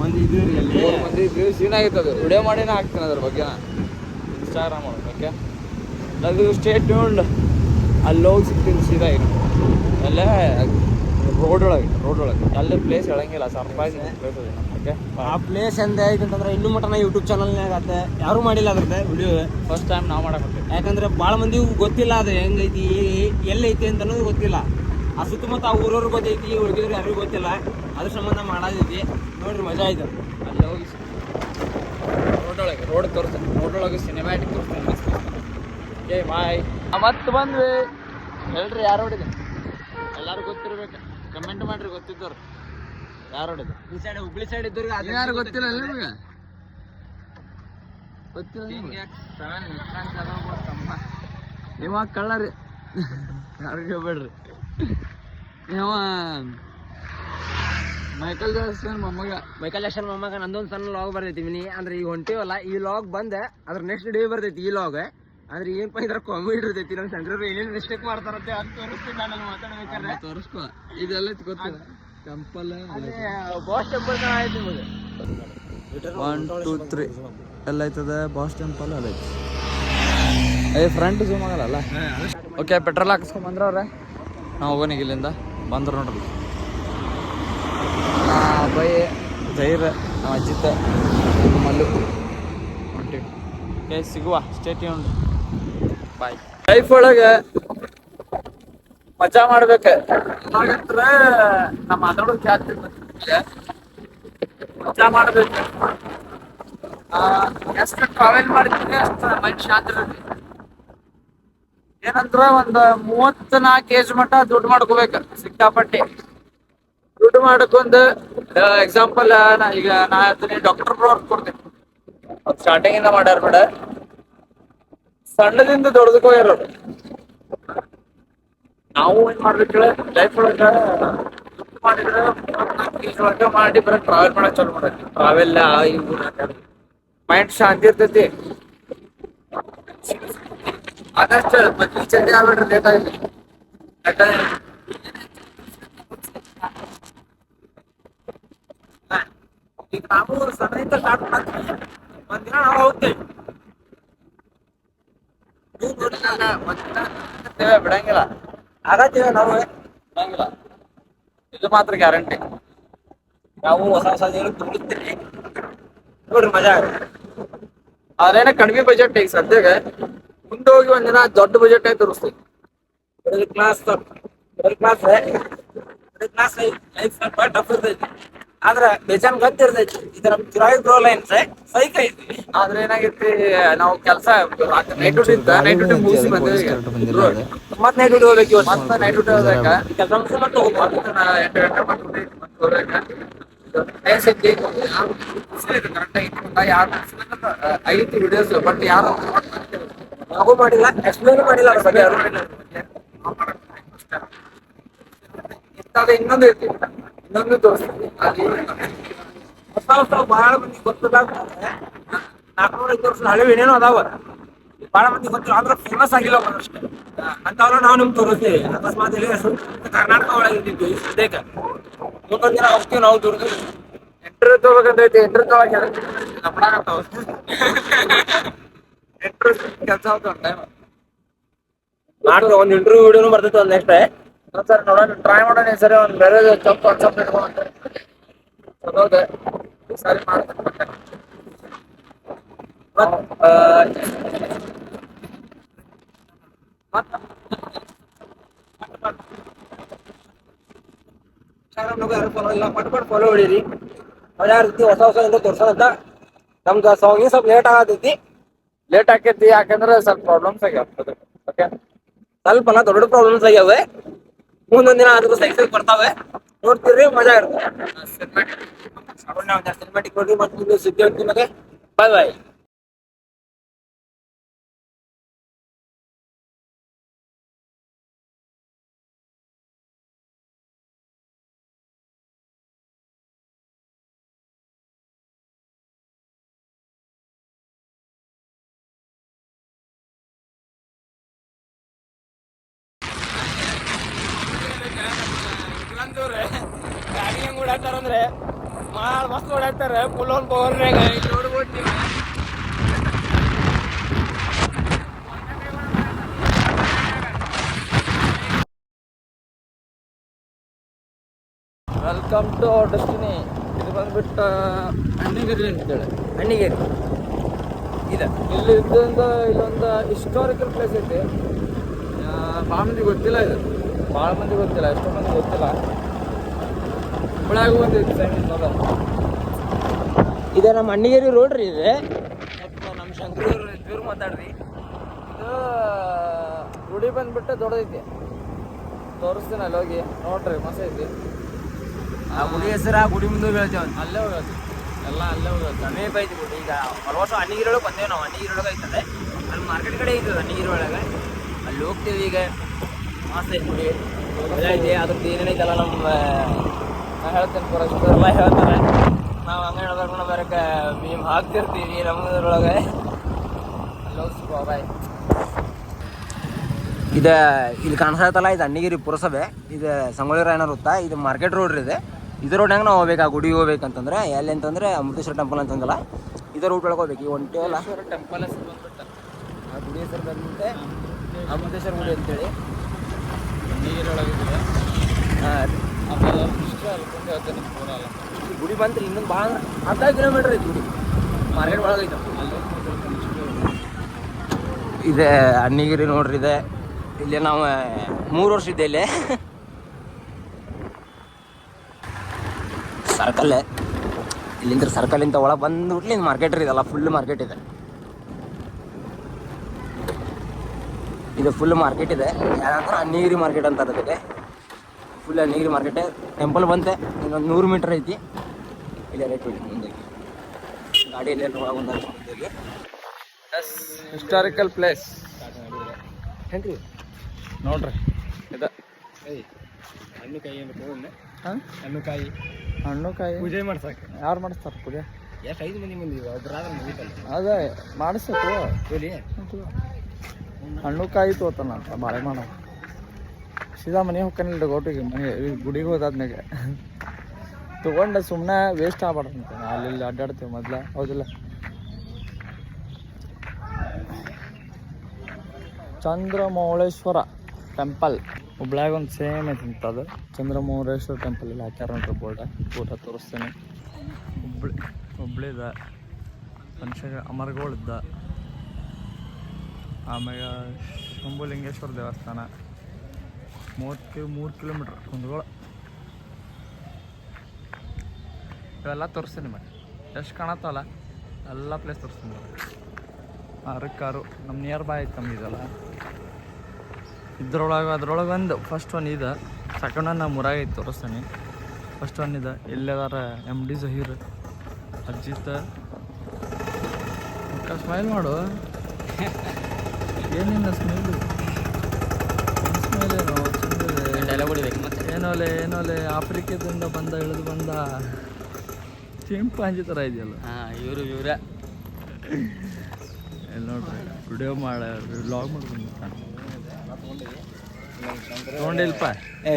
ಮಂದಿ ಇದ್ದೀರಿ ಅಲ್ಲಿ ಮಂದಿ ಇದ್ವಿ ಸೀನಾಗಿತ್ತು ಅದು ವಿಡಿಯೋ ಮಾಡಿನೇ ಹಾಕ್ತೀನಿ ಅದ್ರ ಬಗ್ಗೆ ಇನ್ಸ್ಟಾಗ್ರಾಮ್ ಒಳಗೆ ಓಕೆ ಅದು ಸ್ಟೇಟ್ ಟ್ಯೂನ್ಡ್ ಅಲ್ಲಿ ಹೋಗಿ ಸಿಗ್ತೀನಿ ಸೀದಾ ಈಗ ಅಲ್ಲೇ ರೋಡ್ ಒಳಗೆ ಅಲ್ಲೇ ಪ್ಲೇಸ್ ಹೇಳಂಗಿಲ್ಲ ಸರ್ಪ್ರೈಸ್ ಪ್ಲೇಸ್ ಇದೆ ಓಕೆ ಆ ಪ್ಲೇಸ್ ಎಂದ ಐತಂತಂದ್ರೆ ಇನ್ನೂ ಮಟನ ಯೂಟ್ಯೂಬ್ ಚಾನಲ್ನಾಗ ಆತ ಯಾರೂ ಮಾಡಿಲ್ಲ ಅದ್ರದ್ದು ವಿಡಿಯೋ ಫಸ್ಟ್ ಟೈಮ್ ನಾವು ಮಾಡಕ್ಕೆ ಯಾಕಂದ್ರೆ ಭಾಳ ಮಂದಿಗೂ ಗೊತ್ತಿಲ್ಲ ಅದು ಹೆಂಗೈತಿ ಎಲ್ಲೈತಿ ಅಂತ ಅನ್ನೋದು ಗೊತ್ತಿಲ್ಲ ಆ ಸುತ್ತಮುತ್ತ ಆ ಊರವ್ರಿಗೆ ಗೊತ್ತೈತಿ ಹುಡುಗಿದ್ರು ಯಾರಿಗೂ ಗೊತ್ತಿಲ್ಲ ಅದ್ರ ಸಂಬಂಧ ಮಾಡೋದೈತಿ ನೋಡ್ರಿ ಮಜಾ ಆಯ್ತು ಅಲ್ಲಿ ಹೋಗಿ ರೋಡ್ ತೋರಿಸ್ತೀನಿ ರೋಡೊಳಗೆ ಸಿನಿಮ್ಯಾಟಿಕ್ ತೋರಿಸ್ತೀನಿ ಮಸ್ತ್ ಓಕೆ ಬಾಯ್ ಮತ್ತೆ ಬಂದ್ವಿ ಹೇಳ್ರಿ ಯಾರು ಹೊಡಿದೆ ಎಲ್ಲರೂ ಗೊತ್ತಿರ್ಬೇಕು ಕಮೆಂಟ್ ಮಾಡ್ರಿ ಗೊತ್ತಿದ್ದವ್ರು ಯಾರು ಹೊಡಿದೆ ಈ ಸೈಡ್ ಹುಬ್ಳಿ ಸೈಡ್ ಇದ್ದವ್ರಿಗೆ ಯಾರು ಗೊತ್ತಿಲ್ಲ ನಿಮಗೆ ಗೊತ್ತಿಲ್ಲ ಇವಾಗ ಕಳ್ಳರಿ ಯಾರಿಗೆ ಹೇಳ್ಬೇಡ್ರಿ ಇವ ಮೈಕಲ್ ಜಾಕ್ಸನ್ ಮೊಮ್ಮಗ ಮೈಕಲ್ ಜಾಕ್ಸನ್ ಮೊಮ್ಮಗ ನಂದೊಂದು ಸಣ್ಣ ಲಾಗ್ ಬರ್ತೈತಿ ಮಿನಿ ಅಂದ್ರೆ ಈಗ ಹೊಂಟಿವಲ್ಲ ಈ ಲಾಗ್ ಬಂದೆ ಅದ್ರ ನೆಕ್ಸ್ಟ್ ಡೇ ಬರ್ತೈತಿ ಈ ಲಾಗ್ ಅಂದ್ರೆ ಏನಪ್ಪ ಇದ್ರ ಕಾಮಿಡಿ ಇರ್ತೈತಿ ನಮ್ಮ ಸಂಗ್ರಹ ಏನೇನು ಮಿಸ್ಟೇಕ್ ಮಾಡ್ತಾರಂತೆ ಅಂತ ತೋರಿಸ್ತೀನಿ ನಾನು ಮಾತಾಡ್ಬೇಕಾದ್ರೆ ತೋರಿಸ್ಕೊ ಇದೆಲ್ಲ ಗೊತ್ತಿಲ್ಲ ಟೆಂಪಲ್ ಬಾಸ್ ಟೆಂಪಲ್ ಆಯ್ತು ನಿಮಗೆ 1 2 3 ಎಲ್ಲ ಐತದ ಬಾಸ್ ಟೆಂಪಲ್ ಅಲ್ಲ ಫ್ರಂಟ್ ಝೂಮ್ ಆಗಲ್ಲ ಓಕೆ ಪೆಟ್ರೋಲ್ ಹಾಕಿಸ್ಕೊಂಡ್ ಬಂದ್ರ ಅವ್ರೆ ನಾವು ಹೋಗೋನಿಗೆ ಇಲ್ಲಿಂದ ಬಂದ್ರು ನೋಡ್ರಿ ಅಭಯ್ ಜೈರ್ ನಮ್ಮ ಅಜಿತ್ ಮಲ್ಲು ಹೊಂಟಿವಿ ಓಕೆ ಸಿಗುವ ಸ್ಟೇ ಟ್ಯೂನ್ಡ್ ಬಾಯ್ ಲೈಫ್ ಒಳಗೆ ಮಜಾ ಮಾಡ್ಬೇಕು. ಹಾಗಂದ್ರ ನಾ ಮಾತಾಡೋದು ಜಾಸ್ತಿ ಮಜಾ ಮಾಡ್ಬೇಕು. ಎಷ್ಟು ಟ್ರಾವೆಲ್ ಮಾಡಿದ್ರೆ ಅಷ್ಟು ಮೈಂಡ್ ಶಾಂತಿ ಇರ್ತೈತಿ. ಏನಂದ್ರ ಒಂದ್ 34 ಏಜ್ ಮಟ್ಟ ದುಡ್ಡು ಮಾಡ್ಕೋಬೇಕು ಸಿಕ್ಕಾಪಟ್ಟಿ. ದುಡ್ಡು ಮಾಡ್ಕೊಂಡ್ ಎಕ್ಸಾಂಪಲ್ ಈಗ ನಾ ಹೇಳ್ತೀನಿ, ಡಾಕ್ಟರ್ ವರ್ಕ್ ಕೊಡ್ತೀನಿ. ಸ್ಟಾರ್ಟಿಂಗ್ ಇಂದ ಮಾಡ್ಯಾರ ಬೇಡ, ಸಣ್ಣದಿಂದ ದೊಡ್ಡದಕ್ಕೂ ಇರೋದು. ನಾವು ಏನ್ ಮಾಡ್ಬೇಕು ಲೈಫ್ ಒಳಗ ದುಡ್ಡು ಮಾಡಿದ್ರೆ 34 ಏಜ್ ಒಳಗ ಮಾಡಿ ಬರೀ ಟ್ರಾವೆಲ್ ಮಾಡಕ್ ಚಾಲು ಮಾಡಕ್. ಟ್ರಾವೆಲ್ ಮೈಂಡ್ ಶಾಂತಿ ಇರ್ತೈತಿ. ಆದಷ್ಟು ಮದ್ವಿ ಜಲ್ದಿ ಆಗ್ಬಿಡ್ರಿ, ಲೇಟ್ ಆಗಿ. ಈಗ ನಾವು ಸಣ್ಣ ಸ್ಟಾರ್ಟ್ ಮಾಡ್ತೀವಿ, ಒಂದಿನ ನಾವು ಹೋಗ್ತೇವೆ. ನೀವು ನೋಡಿದಾಗ ಒಂದಿನ ಬಿಡಂಗಿಲ್ಲ, ಆಗತ್ತೀವಿ ನಾವು ಬಿಡಂಗಿಲ್ಲ. ಇದು ಮಾತ್ರ ಗ್ಯಾರಂಟಿ. ನಾವು ಹೊಸ ಹೊಸ ದುಡಿತೀವಿ ನೋಡ್ರಿ, ಮಜಾ ಆಗುತ್ತೆ. ಅದೇನ ಕಡಿಮೆ ಬಜೆಟ್ ಈಗ ಸದ್ಯಗ, ಮುಂದೆ ಹೋಗಿ ಒಂದಿನ ದೊಡ್ಡ ಬಜೆಟ್ ಆಗಿ ತೋರಿಸ್ತೀವಿ. ಮಿಡಲ್ ಕ್ಲಾಸ್ ಲೈಫ್ ಸ್ವಲ್ಪ ಟಫ್ ಇರ್ತೈತಿ, ಆದ್ರೆ ಬೇಜಾನ್ ಗೊತ್ತಿರ್ತೈತಿ. ಇದು ನಮ್ ಕಿರಾಯಿ ಬ್ರೋ ಲೈನ್ಸ್ ಸೈಕ್ ಐತಿ. ಆದ್ರೆ ಏನಾಗೈತಿ, ನಾವು ಕೆಲಸ ನೈಟ್ ಡ್ಯೂಟಿ ಮುಗಿಸಿ ಬಂದೇವಿ. ಮತ್ ನೈಟ್ ಡ್ಯೂಟಿ ಹೋಗ್ಬೇಕು. ಮತ್ತೆ ನೈಟ್ ಡ್ಯೂಟಿ ಹೋಗ್ಬೇಕ, ಕೆಲಸ ಮುಗಿಸಿ ಮತ್ತೆ ಹೋಗ್ಬೇಕು. 8 ಗಂಟೆ ಮತ್ತೆ ಹೋಗ್ಬೇಕ. ಐತಿ ವಿಡಿಯೋಸ್, ಬಟ್ ಯಾರು ನಾವು ಮಾಡಿಲ್ಲ, ಎಕ್ಸ್ಪ್ಲೇನ್ ಮಾಡಿಲ್ಲ ಅವ್ರ ಬಗ್ಗೆ. ಯಾರು ಇಂಥದ್ದು ಇನ್ನೊಂದು ಐತಿ, ಇನ್ನೊಂದು ತೋರಿಸ್ತೀವಿ. ಹೊಸ ಹೊಸ ಬಹಳ ಮಂದಿ ಗೊತ್ತದಾಗ 400-500 ವರ್ಷದ ಹಳೆವು ಏನೇನೋ ಅದಾವ, ಬಹಳ ಮಂದಿ ಗೊತ್ತಿಲ್ಲ, ಅಂದ್ರೆ ಫೇಮಸ್ ಆಗಿಲ್ಲ ಅಷ್ಟೇ. ಅಂತವ್ರು ನಾವು ನಿಮ್ಗೆ ತೋರಿಸ್ತೀವಿ. ಅಕಸ್ಮಾತ್ ಇಲ್ಲಿ ಕರ್ನಾಟಕ ಒಳಗೆ ಇದ್ದಿದ್ದು ಸದ್ಯಕ್ಕೆ ಮುಂದೊಂದು ದಿನ ಹೋಗ್ತೀವಿ ನಾವು ದುಡ್ದು. ಇಂಟರ್ವ್ಯೂ ತಗೋಬೇಕಂತೈತಿ. ಇಂಟರ್ವ್ಯೂ ತಗೋಕೆ ನಮ್ಮಡಾಗತ್ತಾವ ಇಂಟರ್ವ್ಯೂ ಕೆಲಸ ಆಗ್ತಾವ ಟೈಮ್ ಮಾಡ್ತೀವಿ. ಒಂದು ಇಂಟರ್ವ್ಯೂ ವಿಡಿಯೋನು ಬರ್ತೈತಿ ಒಂದು ನೆಕ್ಸ್ಟ್ ಸರ್. ನೋಡೋಣ, ಟ್ರೈ ಮಾಡೋಣ ಈ ಸರಿ. ಒಂದು ಬೇರೆ ಕಾನ್ಸೆಪ್ಟ್ ಇಟ್ಕೊಂಡು ಹೌದು ಸರಿ ಮಾಡ್ತೀನಿ. ಫಾಲೋ ಇಲ್ಲ, ಪಟ್ ಫಾಲೋ ಹೊಡೀರಿ. ಯಾವ ರೀತಿ ಹೊಸ ಹೊಸ ಇಂದ ತೋರ್ಸೋದಂತ. ನಮ್ದು ಸಾಂಗಿಗೆ ಸ್ವಲ್ಪ ಲೇಟ್ ಆಗತೈತಿ. ಲೇಟ್ ಆಕೈತಿ ಯಾಕಂದ್ರೆ ಸ್ವಲ್ಪ ಪ್ರಾಬ್ಲಮ್ಸ್ ಆಗ್ಯಾವ. ಓಕೆ, ಸ್ವಲ್ಪ ಅಲ್ಲ ದೊಡ್ಡ ಪ್ರಾಬ್ಲಮ್ಸ್ ಆಗ್ಯಾವೆ. ಮುಂದೊಂದ್ ದಿನ ಅದಕ್ಕೂ ಸೈಕಲ್ ಬರ್ತಾವೆ, ನೋಡ್ತೀರಿ, ಮಜಾ ಇರುತ್ತೆ. ಸಿನಿಮ್ಯಾಟಿಕ್ ನೋಡಿ ಮತ್ತೆ ಮುಂದೆ ಸುದ್ದಿ ಹೇಳ್ತೀನಿ. ಮತ್ತೆ ಬಾಯ್ ಬಾಯ್. ಗಾಡಿ ಹೆಂಗ್ ಓಡಾಡ್ತಾರಂದ್ರೆ ಮಸ್ತ್ ಓಡಾಡ್ತಾರೆ. ಫುಲ್ ಆನ್ ಪವರ್ನಾಗ ನೋಡ್ಬೋದು ನೀವು. Welcome to our destiny. ಇದು ಬಂದ್ಬಿಟ್ಟು ಅಣ್ಣಿಗೇರಿ ಅಂತೇಳಿ. ಅಣ್ಣಿಗೇರಿ ಇದೆ. ಇಲ್ಲಿ ಇದ್ದಿಂದ ಇಲ್ಲೊಂದು ಹಿಸ್ಟಾರಿಕಲ್ ಪ್ಲೇಸ್ ಐತಿ. ಭಾಳ ಮಂದಿ ಗೊತ್ತಿಲ್ಲ, ಇದು ಭಾಳ ಮಂದಿ ಗೊತ್ತಿಲ್ಲ, ಎಷ್ಟೋ ಮಂದಿ ಗೊತ್ತಿಲ್ಲ. ಹುಬ್ಬಳ್ಳಿಯಾಗ ಬಂದೈತಿ ಇದೆ. ನಮ್ಮ ಅಣ್ಣಿಗೇರಿ ರೋಡ್ ರೀ ಇದೆ. ನಮ್ಮ ಶಂಕರೂರು ಮಾತಾಡ್ರಿ. ಇದು ಗುಡಿ ಬಂದ್ಬಿಟ್ಟು ದೊಡ್ಡದೈತಿ, ತೋರಿಸ್ತೀನಿ ಅಲ್ಲಿ ಹೋಗಿ ನೋಡ್ರಿ, ಮಸ್ತ್ ಐತಿ. ಆ ಗುಡಿ ಹೆಸರು, ಆ ಗುಡಿ ಮುಂದೆ ಹೇಳ್ತೇವೆ, ಅಲ್ಲೇ ಹೋಗ್ತಿ ಎಲ್ಲ ಅಲ್ಲೇ ಹೋಗ್ತಿ. ಸಮೀಪ ಐತಿ ಗುಡಿ. ಈಗ ಹೊಸ ಅಣ್ಣಿಗೇರಿ ಒಳಗೆ ಬಂದೇವೆ ನಾವು. ಅಣ್ಣಿಗೇರಿ ಒಳಗೆ ಐತದೆ, ಅಲ್ಲಿ ಮಾರ್ಕೆಟ್ ಕಡೆ ಐತದೆ ಅಣ್ಣಿಗೇರಿ ಒಳಗೆ. ಅಲ್ಲಿ ಹೋಗ್ತೀವಿ. ಈಗ ಮಸ್ತ್ ಐತಿ ಗುಡಿ, ಮಜಾ ಐತಿ. ಅದ್ರದ್ದು ಏನೇನೈತಲ್ಲ ನಮ್ಮ ನಾ ಹೇಳ್ತೇನೆ ಪೂರ ಎಲ್ಲ ಹೇಳ್ತಾರೆ. ನಾವು ಹಂಗೆ ಹೇಳ್ಬೇಕು, ನಾವು ಬೇರೆ ಭೀಮ್ ಹಾಕ್ತಿರ್ತೀವಿ ನಮ್ಮದ್ರೊಳಗೆ. ಅಲ್ಲಿ ಹೋಗ್ಸ್ಕೋ ಬಾಯ್. ಇದು ಇಲ್ಲಿ ಕಾಣಿಸತ್ತಲ್ಲ, ಇದು ಅಣ್ಣಿಗೇರಿ ಪುರಸಭೆ. ಇದು ಸಂಗೊಳ್ಳಿ ರಾಯಣ್ಣ ವೃತ್ತ. ಇದು ಮಾರ್ಕೆಟ್ ರೋಡ್ ಇದೆ. ಇದು ರೋಡ್ನಾಗ ನಾವು ಹೋಗ್ಬೇಕು. ಆ ಗುಡಿಗೆ ಹೋಗ್ಬೇಕಂತಂದ್ರೆ ಎಲ್ಲಿ ಅಂತಂದ್ರೆ ಅಮೃತೇಶ್ವರ ಟೆಂಪಲ್ ಅಂತಂದಲ್ಲ, ಇದು ರೂಟ್ ಒಳಗೆ ಹೋಗ್ಬೇಕು. ಈ ಒಂಟೇವಲ್ಲ ಟೆಂಪಲ್ ಹೆಸರು ಬಂದ್ಬಿಟ್ಟು, ಆ ಗುಡಿ ಹೆಸರು ಬಂದ್ಬಿಟ್ಟೆ ಅಮೃತೇಶ್ವರ ಗುಡಿ ಅಂತೇಳಿ ನೀರು ಒಳಗಿದೆ. ಹಾಂ, ಗುಡಿ ಬಂತ್ರಿ ಇನ್ನೊಂದು ಭಾಳ ಅಂದ್ರೆ 10 ಕಿಲೋಮೀಟ್ರ್ ಐತಿ ಗುಡಿ. ಮಾರ್ಕೆಟ್ ಒಳಗೆ ಐತೆ. ಇದೆ ಅಣ್ಣಿಗೇರಿ ನೋಡ್ರಿ. ಇದೆ ಇಲ್ಲಿ ನಾವು 3 ವರ್ಷ ಇದ್ದೆ ಇಲ್ಲಿ ಸರ್ಕಲ್. ಇಲ್ಲಿಂದ ಸರ್ಕಲಿಂದ ಒಳಗೆ ಬಂದ್ಬಿಟ್ಲಿ ಮಾರ್ಕೆಟ್ ಇದೆಲ್ಲ ಫುಲ್ ಮಾರ್ಕೆಟ್ ಇದೆ. ಇದು ಫುಲ್ ಮಾರ್ಕೆಟ್ ಇದೆ. ಯಾಕಂದ್ರೆ ಅನ್ನಗಿರಿ ಮಾರ್ಕೆಟ್ ಅಂತ ಅದಕ್ಕೆ ಫುಲ್ ಅನ್ನಗಿರಿ ಮಾರ್ಕೆಟ್. ಟೆಂಪಲ್ ಬಂತೆ ಇನ್ನೊಂದು 100 ಮೀಟರ್ ಐತಿ. ಇಲ್ಲಿ ರೈಟ್ ಹೋಗಿ ಮುಂದೆ ಗಾಡಿಯಲ್ಲಿ ಒಳಗೆ ಬಂದಲ್ಲಿ ಹಿಸ್ಟಾರಿಕಲ್ ಪ್ಲೇಸ್ ಹೆಂಗ್ರಿ ನೋಡ್ರಿ ಇದು ಹಣ್ಣು ಕಾಯಿ ಹಾಂ ಹಣ್ಣು ಕಾಯಿ ಹಣ್ಣು ಕಾಯಿ ಪೂಜೆ ಮಾಡ್ಸಕ್ಕೆ ಯಾರು ಮಾಡಿಸ್ತಾರೆ ಪೂಜೆ? ಎಷ್ಟು 5 ಮಂದಿ ಬಂದಿವಿ ಒಬ್ಬರಾದ್ರೆ ಮುಗಿತಲ್ಲ. ಅದೇ ಮಾಡಿಸ್ಬೇಕು. ಹೇಳಿ ಹಣ್ಣು ಕಾಯಿ ತೋತಾನ ಅಂತ ಬಾಳೆ ಮಾಡೋ ಸೀದಾ ಮನೆ ಹೋಗ್ತಾನಿಲ್ಲ ಗೋಟಿಗೆ ಮನೆ ಗುಡಿಗೆ ಹೋದಾದ್ಮೇಲೆ ತೊಗೊಂಡು ಸುಮ್ಮನೆ ವೇಸ್ಟ್ ಆಗ್ಬಾರ್ದು ಅಂತ ಅಲ್ಲಿ ಅಡ್ಡಾಡ್ತೀವಿ ಮೊದಲ ಹೌದಿಲ್ಲ. ಚಂದ್ರಮೌಳೇಶ್ವರ ಟೆಂಪಲ್ ಹುಬ್ಳ್ಯಾಗ ಒಂದು ಸೇಮ್ ಐತಿ ಅದು. ಚಂದ್ರಮೌಳೇಶ್ವರ ಟೆಂಪಲ್ ಇಲ್ಲಿ ಹಾಕ್ಯಾರ ನೋಡ್ರಿ ಬೋರ್ಡ. ಊಟ ತೋರಿಸ್ತೇನೆ. ಹುಬ್ಳಿದ ಮನುಷ್ಯ ಅಮರಗೋಳಿದ್ದ. ಆಮ್ಯಾಗ ಶಂಭುಲಿಂಗೇಶ್ವರ ದೇವಸ್ಥಾನ 3 ಕಿಲೋಮೀಟ್ರ್ ಕುಂದಗೋಳ. ಇವೆಲ್ಲ ತೋರಿಸ್ತೀನಿ ಮತ್ತೆ ಎಷ್ಟು ಕಾಣತ್ತಲ್ಲ ಎಲ್ಲ ಪ್ಲೇಸ್ ತೋರಿಸ್ತೀನಿ. ಕಾರು ನಮ್ಮ ನಿಯರ್ ಬೈ ಐತೆ ನಮ್ಗೆ ಇದೆಲ್ಲ. ಅದ್ರೊಳಗೆ ಒಂದು ಫಸ್ಟ್ ಒನ್ ಇದೆ. ಸೆಕೆಂಡ್ ಒನ್ ನಮ್ಮ ಊರಾಗ ಐತೆ ತೋರಿಸ್ತೀನಿ. ಫಸ್ಟ್ ಒನ್ ಇದೆ ಇಲ್ಲೆದಾರ MD ಜಹೀರ್ ಅಜ್ಜಿತ್. ಸ್ಮೈಲ್ ಮಾಡು. ಏನಿಲ್ಲ ಸ್ಮೈಲು ಸ್ಮೈಲೇನೋ ಚಂದಿದೆ. ಏನೋಲೆ ಆಫ್ರಿಕಾದಿಂದ ಇಳಿದು ಬಂದ ಚಿಂಪಾಂಜಿ ಥರ ಇದೆಯಲ್ಲ. ಇವ್ರ ಎಲ್ಲಿ ನೋಡ್ರಿ ವಿಡಿಯೋ ವ್ಲಾಗ್ ಮಾಡ್ಕೊಂಡು ತೊಗೊಂಡಿಲ್ಪ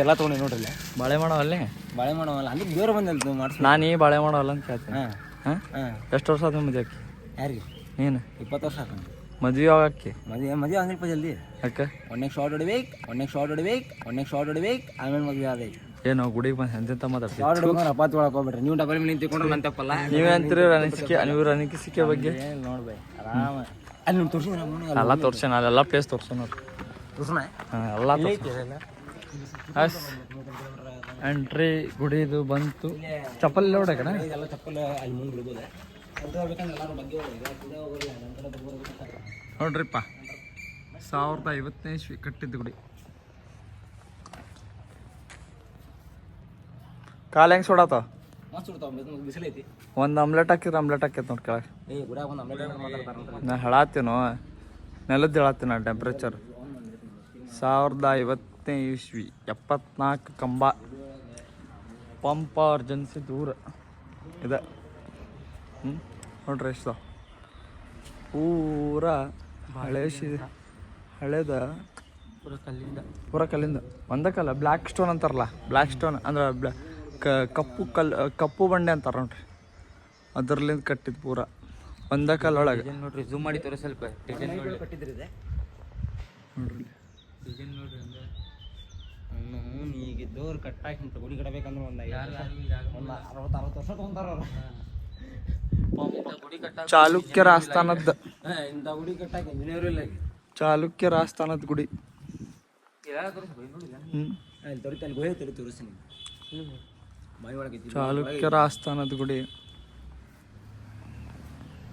ಎಲ್ಲ ತೊಗೊಂಡು ನೋಡ್ರಿ. ಬಾಳೆ ಮಾಡವಲ್ಲೇ ಬಾಳೆ ಮಾಡೋವಲ್ಲ ಅಂದ್ರೆ ದೇವ್ರ ಬಂದಲ್ತು ಮಾಡ್ಸಿ. ನಾನು ಈ ಬಾಳೆ ಮಾಡವಲ್ಲ ಅಂತ ಕೇಳ್ತೀನಿ. ಹಾಂ ಎಷ್ಟು ವರ್ಷ ಆದ ಮದುವೆ ಆಕಿ? ಯಾರಿಗೆ? ನೀನು 20 ವರ್ಷ ಆಗ ಮದುವೆ ಯಾವಾಕಿ? ಮದುವೆ ಆಗಿಲ್ಪ ಜಲ್ದಿ. ಯಾಕೆ? ಒಂದೇ ಶಾರ್ಟ್ ಹೊಡಿಬೇಕು ಆಮೇಲೆ ಮದುವೆ ಆದೈತಿ. ಏನೋ ಗುಡಿಗೆ ಬಂದು ಎಂತೆಂತ ಮಾತಾಡ್ತೀವಿ. ಶಾರ್ಟ್ ಹೊಡ್ಕೊಂಡು ಅಪಾತ್ ಒಳಗೆ ಹೋಗ್ಬೇಡ್ರಿ. ನೀವು ಡಬಲ್ ಮೇಲೆ ನಿಂತ್ಕೊಂಡ್ರೆ ನನ್ನ ತಪ್ಪಲ್ಲ. ನೀವೇ ಅಂತೀರಿ ಅನಿಸಿಕೆ ಬಗ್ಗೆ? ನೋಡ್ಬೈ ಆರಾಮ ಅಲ್ಲಿ ನೀವು ತೋರಿಸಿ ಎಲ್ಲ ತೋರ್ಸೋಣ. ಅಲ್ಲೆಲ್ಲ ಪ್ಲೇಸ್ ತೋರ್ಸೋಣ. ತೋರ್ಸೋಣ ಹಾಂ ಎಲ್ಲ ಅಸ್ ಎಂಟ್ರಿ ಗುಡಿದು ಬಂತು. ಚಪ್ಪಲ್ ನೋಡಕಣ ಎಲ್ಲ ಚಪ್ಪಲ್ ಅಲ್ಲಿ ಮುಂದೆ ಬಿಡ್ಬೋದು. ನೋಡ್ರಿಪ್ಪ 1050ನೇ ಇಸ್ವಿ ಕಟ್ಟಿದ್ದು ಗುಡಿ. ಕಾಲು ಹೆಂಗೆ ಸುಡಾತಾವ? ಮಸ್ತ್ ಬಿಡ್ತಾವ. ಬಿಸಿಲೈತಿ. ಒಂದು ಆಮ್ಲೆಟ್ ಹಾಕಿದ್ರೆ ಆಮ್ಲೆಟ್ ಹಾಕೈತೆ ನೋಡಿ ಕೆಳಗೆ. ಗುಡಾಗ ಒಂದು ಆಮ್ಲೆಟ್ ಮಾತಾಡ್ತಾರಂತ. ನಾ ಹೇಳತ್ತೀನೋ ನೆಲದ್ದು ಹೇಳತ್ತೀನಿ. ನಾ ಟೆಂಪ್ರೇಚರ್ 1050ನೇ ಇಸ್ವಿ 74 ಕಂಬ. ಪಂಪ್ ಅರ್ಜೆನ್ಸಿ ದೂರ ಇದೆ. ನೋಡ್ರಿ ಎಷ್ಟು ಪೂರ ಹಳೇದ ಪೂರ ಕಲ್ಲಿಂದ. ಒಂದೇ ಕಲ್ಲ ಬ್ಲ್ಯಾಕ್ ಸ್ಟೋನ್ ಅಂತಾರಲ್ಲ. ಬ್ಲ್ಯಾಕ್ ಸ್ಟೋನ್ ಅಂದ್ರೆ ಕಪ್ಪು ಬಂಡೆ ಅಂತಾರೆ ನೋಡ್ರಿ. ಅದರ್ಲಿಂದ ಕಟ್ಟಿದ್ದು ಪೂರ ಒಂದೇ ಕಲ್ಲೊಳಗೆ. ನೋಡ್ರಿ ಜೂಮ್ ಮಾಡಿ ತೋರಿ ಸ್ವಲ್ಪ ಕಟ್ಟಿದ್ರಿ ನೋಡ್ರಿ ಡಿಸೈನ್ ನೋಡ್ರಿ. ಈಗ ದೋರ್ ಕಟ್ಟಾಕಿ ಗುಡಿ ಕಟ್ಟಬೇಕಂದ್ರೆ ಒಂದು 60 ವರ್ಷ ತೊಗೊಂತಾರ ಅವ್ರು. ಚಾಲುಕ್ಯರ ಆಸ್ಥಾನದ ಇಂಥ ಗುಡಿ ಕಟ್ಟಾಕಿ ಇಂಜಿನಿಯರ್ ಇಲ್ಲ. ಚಾಲುಕ್ಯರ ಆಸ್ಥಾನದ ಗುಡಿ. ಅಲ್ಲಿ ತೋರಿತ ಅಲ್ಲಿ ಗೋಹೆ ತೋರಿಸ್ತೀನಿ. ಬಾಯಿ ಒಳಗೆ ಚಾಲುಕ್ಯರ ಆಸ್ಥಾನದ ಗುಡಿ.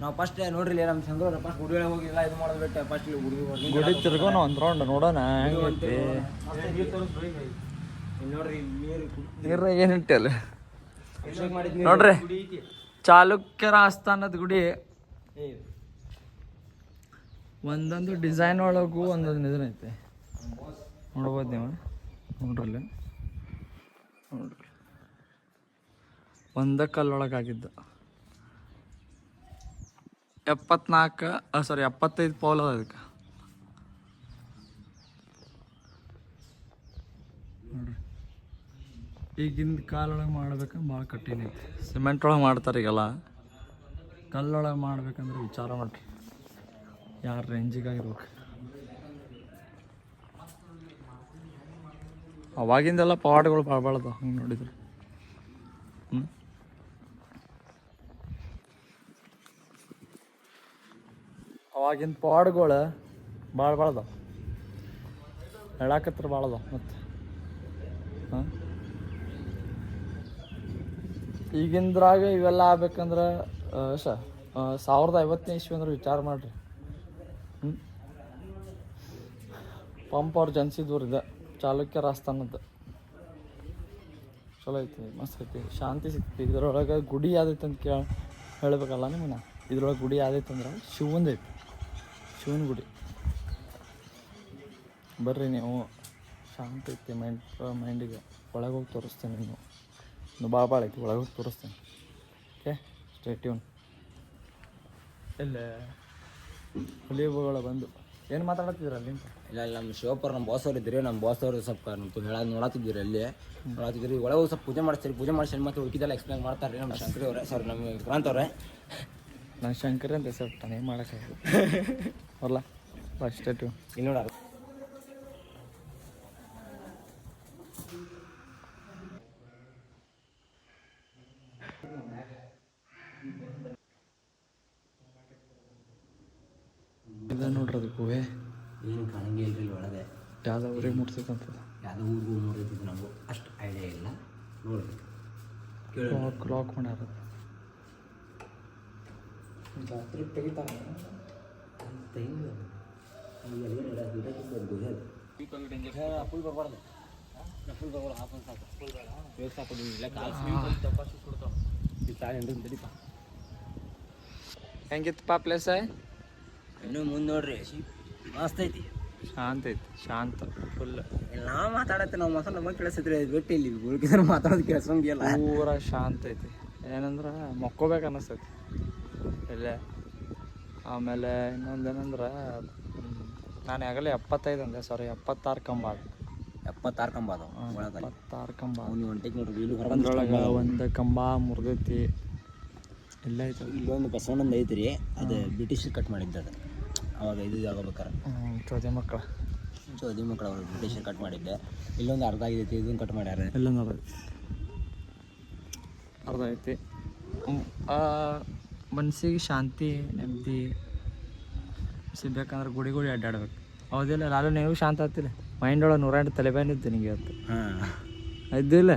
ನಾವು ಫಸ್ಟ್ ನೋಡ್ರಿ ನಮ್ಮ ಸಂಘ ಫಸ್ಟ್ ಗುಡಿ ಒಳಗೆ ಹೋಗಿಲ್ಲ. ಇದು ಮಾಡೋದು ಬಿಟ್ಟು ಫಸ್ಟ್ ಗುಡಿ ತಿರ್ಗೋಣ ಒಂದು ರೌಂಡ್ ನೋಡೋಣ ಹೆಂಗೈತಿ. ನೋಡ್ರಿ ನೀರ ಏನಿಟ್ಟೆ ಅಲ್ಲ ನೋಡ್ರಿ. ಚಾಲುಕ್ಯರ ಆಸ್ಥಾನದ ಗುಡಿ. ಒಂದೊಂದು ಡಿಸೈನ್ ಒಳಗೂ ಒಂದೊಂದು ಇದನ್ನೈತೆ ನೋಡ್ಬೋದು ನೀವು. ನೋಡ್ರಲ್ಲಿ ನೋಡ್ರಿ ಒಂದ ಕಲ್ಲೊಳಗಾಗಿದ್ದು 75 ಪೌಲ್ ಅದ ಅದಕ್ಕೆ. ನೋಡ್ರಿ ಈಗಿಂದ ಕಾಲೊಳಗೆ ಮಾಡ್ಬೇಕಂದ್ರೆ ಭಾಳ ಕಠಿಣ ಐತಿ. ಸಿಮೆಂಟ್ ಒಳಗೆ ಮಾಡ್ತಾರೆ ಈಗೆಲ್ಲ. ಕಲ್ಲೊಳಗೆ ಮಾಡ್ಬೇಕಂದ್ರೆ ವಿಚಾರ ಮಾಡ್ರಿ ಯಾರು ರೇಂಜಿಗಾಗಿರ್ಬೇಕು. ಅವಾಗಿಂದೆಲ್ಲ ಪವಾಡಗಳು ಭಾಳ ಅದಾವ ಹಂಗೆ ನೋಡಿದ್ರೆ. ಅವಾಗಿನ ಪವಾಡಗಳು ಭಾಳ ಅದಾವ. ಹೇಳಾಕತ್ರ ಭಾಳ ಅದ ಮತ್ತು ಹಾಂ ಈಗಿಂದ್ರಾಗ ಇವೆಲ್ಲ ಆಗ್ಬೇಕಂದ್ರೆ 1050ನೇ ಇಸ್ವಿ ಅಂದ್ರೆ ವಿಚಾರ ಮಾಡಿರಿ. ಪಂಪ್ ಅವ್ರು ಜನಿಸಿದೂರಿದೆ ಚಾಲುಕ್ಯ ರಾಜಸ್ಥಾನದ್ದು. ಚಲೋ ಐತಿ, ಮಸ್ತ್ ಐತಿ, ಶಾಂತಿ ಸಿಗ್ತಿ. ಇದ್ರೊಳಗೆ ಗುಡಿ ಯಾವ್ದೈತೆ ಅಂತ ಹೇಳ್ಬೇಕಲ್ಲ ನಿಮ್ಮನ್ನ. ಇದ್ರೊಳಗೆ ಗುಡಿ ಯಾವ್ದೈತೆ ಅಂದ್ರೆ ಶಿವಂದು ಐತಿ, ಶಿವನ ಗುಡಿ. ಬರ್ರಿ ನೀವು, ಶಾಂತ ಐತಿ ಮೈಂಡಿಗೆ. ಒಳಗೆ ಹೋಗಿ ತೋರಿಸ್ತೇನೆ. ಇನ್ನು ಭಾಳ ಐತಿ, ಒಳಗೆ ಹೋಗಿ ತೋರಿಸ್ತೇನೆ. Okay, stay tune. ಇಲ್ಲ ಹುಲಿಗಳು ಬಂದು ಏನು ಮಾತಾಡತ್ತಿದ್ರ ಅಲ್ಲಿಂದ? ಇಲ್ಲ ನಮ್ಮ ಶಿವಪ್ಪರು ನಮ್ಮ ಬಾಸ್ ಅವ್ರು ಇದ್ರಿ. ನಮ್ಮ ಬಾಸ್ ಅವರು ಸ್ವಲ್ಪ ಹೇಳೋದು ನೋಡತ್ತಿದ್ದೀರಿ, ಅಲ್ಲಿ ನೋಡತ್ತಿದ್ದೀರಿ. ಒಳಗೆ ಸ್ವಲ್ಪ ಪೂಜೆ ಮಾಡಿಸ್ತೀರಿ. ಪೂಜೆ ಮಾಡಿಸಿ ಮತ್ತೆ ಉಳ್ಕಿದೆಲ್ಲ ಎಕ್ಸ್ಪ್ಲೇನ್ ಮಾಡ್ತಾರೆ ರೀ ನಮ್ಮ ಶಂಕರಿ ಅವರೇ. ಸಾರಿ, ನಮ್ಮ ಕ್ರಾಂತ್ ಅವರೇ. ನಾನು ಶಂಕರಿ ಅಂತ ಸ್ವಲ್ಪ ತಾನೇ ಮಾಡೋಕ್ಕಾಗ ಬರಲ್ಲ. ಅಷ್ಟೇ ಟ್ಯೂನ್. ಇಲ್ಲಿ ನೋಡ ಇದು ನೋಡ್ರಿ, ಅದು ಗುಹೆ ಏನು ಕಾಣಂಗೆ ಇಲ್ರಿ ಒಳಗೆ. ಯಾವುದೋ ಊರಿಗೆ ಮುಟ್ತೈತಂತದ. ಯಾವುದೋ ಊರಿಗೂ ನೋಡಿದ್ದು ನಮಗೂ ಅಷ್ಟು ಐಡಿಯಾ ಇಲ್ಲ. ನೋಡಿ ಲಾಕ್ ಮಾಡ್ಯಾರ. ಜಾತ್ರೆ ತೆಗಿತಾರ. ಫುಲ್ ಬರ್ಬಾರ್ದು, ಫುಲ್ ಬರ್ಬಾರ್ದು. ಹಾಫ್ ಸಾಕು, ಫುಲ್ ಬೇಡ. ಬೇಗ ಸಾಕು. ಇಲ್ಲ ಹೆಂಗಿತ್ತಪ್ಪ ಪ್ಲೇಸ? ಇನ್ನೂ ಮುಂದೆ ನೋಡ್ರಿ, ಮಸ್ತ್ ಐತಿ, ಶಾಂತ ಐತಿ, ಶಾಂತ ಫುಲ್. ನಾವು ಮಾತಾಡತ್ತೆ, ನಾವು ಮಾತಾಡ ನಮಗೆ ಕೇಳಿಸಿದ್ರೆ ಬಿಟ್ಟು ಇಲ್ಲಿ ಉಳ್ಕಿದ್ರೆ ಮಾತಾಡೋದು ಕೇಳಿಸೋಂಗಿಲ್ಲ. ಪೂರ ಶಾಂತ ಐತಿ. ಏನಂದ್ರೆ ಮಕ್ಕೋಬೇಕು ಅನ್ನಿಸ್ತೈತಿ ಇಲ್ಲೇ. ಆಮೇಲೆ ಇನ್ನೊಂದೇನಂದ್ರೆ ನಾನು ಆಗಲೇ 75 ಅಂದೆ, ಸಾರಿ 76 ಕಂಬ ಅದು. 76 ಕಂಬ ಅದಾವ ಒಳಗೆ. 76 ಕಂಬ. ನೀವು ಒಂಟಿಗೆ ನೋಡ್ರಿ, ಇಲ್ಲಿ ಅದ್ರೊಳಗೆ ಒಂದು ಕಂಬ ಮುರಿದೈತಿ. ಇಲ್ಲ ಐತೆ ಇಲ್ಲೊಂದು ಬಸವಣ್ಣಂದು ಐತ್ರಿ, ಅದು ಬ್ರಿಟಿಷ್ ಕಟ್ ಮಾಡಿದ್ದು. ಅದು ಅವಾಗ ಇದು ಆಗಬೇಕಾರೆ ಚೋದಿ ಮಕ್ಕಳು ಅವರು ಬ್ರಿಟಿಷರ್ ಕಟ್ ಮಾಡಿದ್ದೆ. ಇಲ್ಲೊಂದು ಅರ್ಧ ಆಗೈತಿ, ಇದನ್ನು ಕಟ್ ಮಾಡ್ಯಾರ. ಎಲ್ಲೊಂದು ಅರ್ಧ ಐತಿ. ಮನಸ್ಸಿಗೆ ಶಾಂತಿ ನೆಮ್ಮದಿ ಸಿಗ್ಬೇಕಂದ್ರೆ ಗುಡಿ ಅಡ್ಡಾಡ್ಬೇಕು. ಹೌದಿಲ್ಲ? ನಾನು ನೀವು ಶಾಂತ ಆಗ್ತಿಲ್ಲ. ಮೈಂಡ್ ಒಳಗೆ 108 ತಲೆಬೇನಿದ್ದು ನಿನಗೆ ಇವತ್ತು. ಇದ್ದಿಲ್ಲ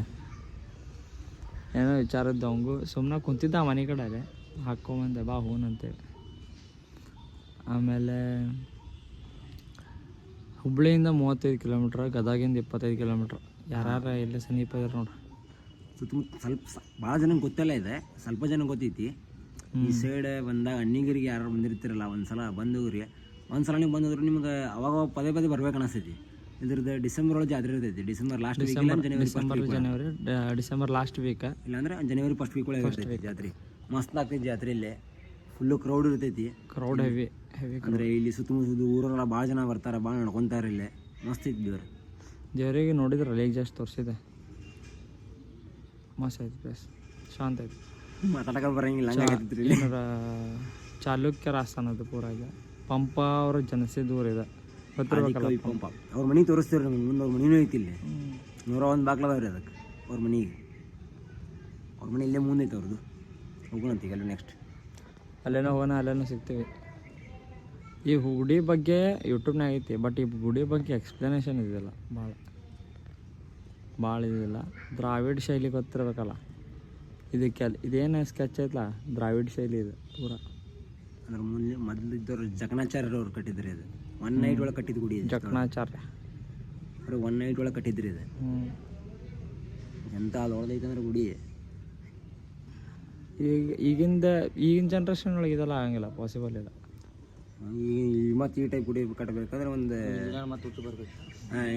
ಏನೋ ವಿಚಾರದ್ದು. ಅವಂಗು ಸುಮ್ಮನೆ ಕುಂತಿದ್ದ ಮನೆ ಕಡೆ ಅಲ್ಲೇ ಹಾಕ್ಕೊಂಬಂದೆ, ಬಾ ಹೂನ್ ಅಂತೇಳಿ. ಆಮೇಲೆ ಹುಬ್ಳಿಯಿಂದ 35 ಕಿಲೋಮೀಟ್ರ್, ಗದಗಿಂದ 25 ಕಿಲೋಮೀಟ್ರ್. ಯಾರು ಎಲ್ಲೇ ಸಮೀಪ ಇದಾರೆ ನೋಡ್ರಿ. ಸುತ್ತಮುತ್ತ ಸ್ವಲ್ಪ ಭಾಳ ಜನಕ್ಕೆ ಗೊತ್ತಿಲ್ಲ ಇದೆ, ಸ್ವಲ್ಪ ಜನ ಗೊತ್ತೈತಿ. ಈ ಸೈಡ್ ಬಂದಾಗ ಅಣ್ಣಿಗಿರಿಗೆ ಯಾರು ಬಂದಿರ್ತಿರಲ್ಲ, ಒಂದ್ಸಲ ಬಂದವ್ರಿ. ಒಂದ್ಸಲ ನೀವು ಬಂದವ್ರು ನಿಮ್ಗೆ ಅವಾಗ ಪದೇ ಪದೇ ಬರ್ಬೇಕು ಅನಿಸ್ತೈತಿ. ಇದ್ರದ್ದು ಡಿಸೆಂಬರ್ ಒಳಗೆ ಜಾತ್ರೆ ಇರ್ತೈತಿ. December last week, December last week, ಇಲ್ಲಾಂದ್ರೆ ಜನವರಿ ಫಸ್ಟ್ ವೀಕ್ ಒಳಗೆ ಇರ್ತೈತಿ ಜಾತ್ರೆ. ಮಸ್ತ್ ಆಗ್ತೈತಿ ಜಾತ್ರೆ. ಇಲ್ಲೇ ಫುಲ್ಲು ಕ್ರೌಡ್ ಇರ್ತೈತಿ. ಕ್ರೌಡ್ ಹೆವಿ ಅಂದರೆ ಇಲ್ಲಿ ಸುತ್ತಮುತ್ತ ಊರೆಲ್ಲ ಭಾಳ ಜನ ಬರ್ತಾರೆ, ಭಾಳ ನಡ್ಕೊತಾರೆ. ಇಲ್ಲೇ ಮಸ್ತ್ ಐತಿ ದೇವ್ರು. ದೇವರಿಗೆ ನೋಡಿದ್ರಲ್ಲ ಈಗ ಜಸ್ಟ್ ತೋರಿಸಿದೆ. ಮಸ್ತ್ ಐತಿ ಪ್ಲೇಸ್, ಶಾಂತ ಐತಿ. ಮಾತಾಡಕ್ಕೆ ಬರಂಗಿಲ್ಲ, ಹಂಗಾಗೈತಿ ಇಲ್ಲಿ. ಚಾಲುಕ್ಯ ರಾಜಸ್ಥಾನದ ಪೂರಾಗ ಪಂಪ ಅವರು ಜನಿಸಿದ ಊರಿದೆ. ಪಂಪ ಅವ್ರ ಮನೆ ತೋರಿಸ್ತೀವಿ ನಮ್ಗೆ. ಮುಂದೆ ಅವ್ರ ಮನೆಯೂ ಐತಿ ಇಲ್ಲಿ. 101 ಬಾಗ್ಲದವ್ರಿ ಅದಕ್ಕೆ ಅವ್ರ ಮನೆಗೆ. ಅವ್ರ ಮನೆ ಇಲ್ಲೇ ಮುಂದೆ ಐತೆ ಅವ್ರದ್ದು. ಹೋಗೋಣಂತ ಈಗ ನೆಕ್ಸ್ಟ್. ಅಲ್ಲೇನೋ ಹೋಗೋಣ, ಅಲ್ಲೇನೋ ಸಿಗ್ತೀವಿ. ಈ ಗುಡಿ ಬಗ್ಗೆ ಯೂಟ್ಯೂಬ್ನಾಗ ಐತಿ, ಬಟ್ ಈ ಗುಡಿ ಬಗ್ಗೆ ಎಕ್ಸ್ಪ್ಲನೇಷನ್ ಇದಿಲ್ಲ, ಭಾಳ ಇದಿಲ್ಲ. ದ್ರಾವಿಡ್ ಶೈಲಿ ಗೊತ್ತಿರ್ಬೇಕಲ್ಲ ಇದಕ್ಕೆ. ಇದೇನು ಸ್ಕೆಚ್ ಐತಲ್ಲ, ದ್ರಾವಿಡ್ ಶೈಲಿ ಇದೆ ಪೂರ. ಅದ್ರ ಮುಂದೆ ಮೊದಲು ಇದ್ದವ್ರು ಜಕಣಾಚಾರ್ಯರವ್ರು ಕಟ್ಟಿದ್ರಿ. ಅದು 1 ನೈಟ್ ಒಳಗೆ ಕಟ್ಟಿದ ಗುಡಿ. ಜಕಣಾಚಾರ್ಯ ಅವ್ರು 1 ನೈಟ್ ಒಳಗೆ ಕಟ್ಟಿದ್ರಿ ಇದು. ಎಂತ ದೊಡ್ಡದೈತೆ ಅಂದ್ರೆ ಗುಡಿ. ಈಗಿನ ಜನ್ರೇಷನ್ ಒಳಗೆ ಇದೆಲ್ಲ ಆಗಂಗಿಲ್ಲ, ಪಾಸಿಬಲ್ ಇಲ್ಲ. ಈ ಮತ್ತು ಈ ಟೈಪ್ ಗುಡಿ ಕಟ್ಟಬೇಕಾದ್ರೆ ಒಂದು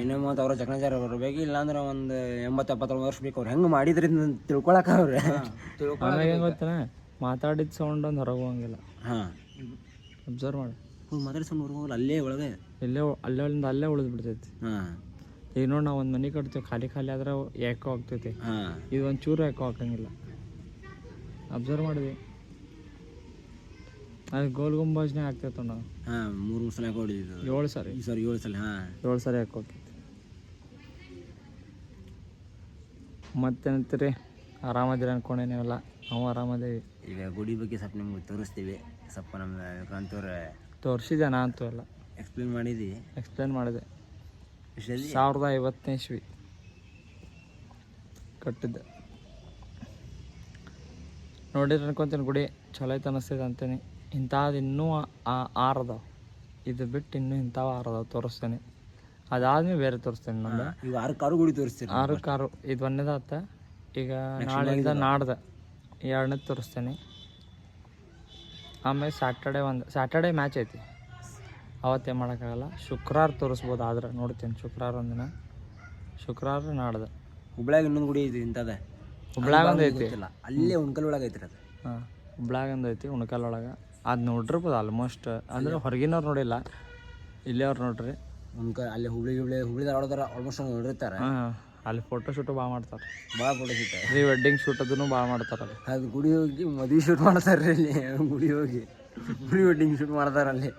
ಇನ್ನೂ ಮತ್ತು ಅವ್ರ ಜಕಣಾಚಾರ್ಯ ಬರಬೇಕು. ಇಲ್ಲಾಂದ್ರೆ ಒಂದು 80-70 ವರ್ಷ ಬೇಕು. ಅವ್ರು ಹೆಂಗೆ ಮಾಡಿದ್ರಿಂದ ತಿಳ್ಕೊಳಕ್ಕೆ ಅವ್ರೆ. ಆಮೇಲೆ ಹೆಂಗೆ ಗೊತ್ತೇನೆ, ಮಾತಾಡಿದ ಸೌಂಡ್ ಒಂದು ಹೊರಗೆ ಹೋಗಂಗಿಲ್ಲ. ಹಾಂ, ಅಬ್ಸರ್ವ್ ಮಾಡಿ. ಮಾತಾಡಿ ಸೌಂಡ್ ಹೊರಗೆ ಹೋಗಲ್ಲ, ಅಲ್ಲೇ ಒಳಗೆ ಅಲ್ಲೇ ಉಳಿದು ಬಿಡ್ತೈತಿ. ಹಾಂ, ಈಗ ನೋಡಿ ನಾವು ಒಂದು ಮನೆ ಕಟ್ತೀವಿ, ಖಾಲಿ ಆದ್ರೆ ಯಾಕೋ ಆಗ್ತೈತಿ. ಇದು ಒಂದು ಚೂರು ಯಾಕೋ ಹಾಕಂಗಿಲ್ಲ. ಅಬ್ಸರ್ವ್ ಮಾಡಿದ್ವಿ. ಅದು ಗೋಲ್ ಗುಂಬಾಜ್ನೇ ಆಗ್ತೈತೆ ನಾವು. ಹಾಂ, 3 ಸಲ ಯಾಕೆ ಹೊಡಿದ್ದು? 7 ಸಾರಿ. ಸಾರಿ 7 ಸಲ. ಹಾಂ, 7 ಸಾರಿ ಯಾಕೆ ಹೋಗ್ತೈತಿ. ಮತ್ತೇನಂತೀರಿ? ಆರಾಮದಿರಿ ಅನ್ಕೊಂಡೆ ನೀವೆಲ್ಲ? ನಾವು ಆರಾಮದೇವಿ. ಈಗ ಗುಡಿ ಬಗ್ಗೆ ಸ್ವಲ್ಪ ನಿಮ್ಗೆ ತೋರಿಸ್ತೀವಿ. ಸ್ವಲ್ಪ ನಮ್ಮ ವಿಕ್ರಾಂತವ್ರೆ ತೋರಿಸಿದೆ. ನಾ ಅಂತೂ ಎಲ್ಲ ಎಕ್ಸ್ಪ್ಲೇನ್ ಮಾಡಿದೆ. 1050ನೇ ಇಸ್ವಿ ಕಟ್ಟಿದ್ದೆ. ನೋಡಿದ್ರೆ ಅನ್ಕೊಂತೀನಿ ಗುಡಿ ಚಲೋ ಐತೆ ಅನ್ನಿಸ್ತೈತೆ ಅಂತೀನಿ. ಇಂಥದ್ದು ಇನ್ನೂ 6 ಅದಾವ. ಇದು ಬಿಟ್ಟು ಇನ್ನೂ ಇಂಥವು 6 ಅದಾವ ತೋರಿಸ್ತೇನೆ. ಅದಾದ್ಮೇಲೆ ಬೇರೆ ತೋರಿಸ್ತೇನೆ. ನಂದು ಈಗ 6 ಕಾರು ಗುಡಿ ತೋರಿಸ್ತೀರಿ. 6 ಕಾರು ಇದು ಒಂದೇದಾತ. ಈಗ ನಾಳೆಯಿಂದ ನಾಡ್ದು 2ನೇದು ತೋರಿಸ್ತೇನೆ. ಆಮೇಲೆ ಸ್ಯಾಟರ್ಡೇ ಮ್ಯಾಚ್ ಐತಿ, ಅವತ್ತೇ ಮಾಡೋಕ್ಕಾಗಲ್ಲ. ಶುಕ್ರವಾರ ತೋರಿಸ್ಬೋದು ಆದ್ರೆ ನೋಡ್ತೀನಿ. ಶುಕ್ರವಾರ ಒಂದಿನ, ಶುಕ್ರವಾರ ನಾಡ್ದು. ಹುಬ್ಳ್ಯಾಗ ಇನ್ನೊಂದು ಗುಡಿ ಐತಿ ಇಂಥದ್ದೇ. ಹುಬ್ಳ್ಯಾಗ ಒಂದು ಐತಿ, ಅಲ್ಲೇ ಉಣ್ಕಲ್ ಒಳಗೆ ಐತ್ರಿ ಅದು. ಹಾಂ, ಹುಬ್ಳ್ಯಾಗ ಒಂದು ಐತಿ ಉಣ್ಕಲ್ ಒಳಗೆ. ಅದು ನೋಡಿರ್ಬೋದು ಆಲ್ಮೋಸ್ಟ್. ಅಂದರೆ ಹೊರಗಿನವ್ರು ನೋಡಿಲ್ಲ, ಇಲ್ಲೇ ಅವ್ರು ನೋಡ್ರಿ. ಉಣ್ಕಲ್ ಅಲ್ಲಿ ಹುಬ್ಳಿ ಧಾರವಾಡದವ್ರು ಆಲ್ಮೋಸ್ಟ್ ನೋಡಿರ್ತಾರೆ. ಹಾಂ, ಅಲ್ಲಿ ಫೋಟೋ ಶೂಟು ಭಾಳ ಮಾಡ್ತಾರೆ. ಭಾಳ photo shoot, pre wedding shoot ಅದನ್ನು ಭಾಳ ಮಾಡ್ತಾರೆ ಅಲ್ಲಿ. ಅದು ಗುಡಿ ಹೋಗಿ ಮದುವೆ ಶೂಟ್ ಮಾಡ್ತಾರೆ ಅಲ್ಲಿ. ಗುಡಿ ಹೋಗಿ ಪ್ರೀ ವೆಡ್ಡಿಂಗ್ ಶೂಟ್ ಮಾಡ್ತಾರೆ ಅಲ್ಲಿ.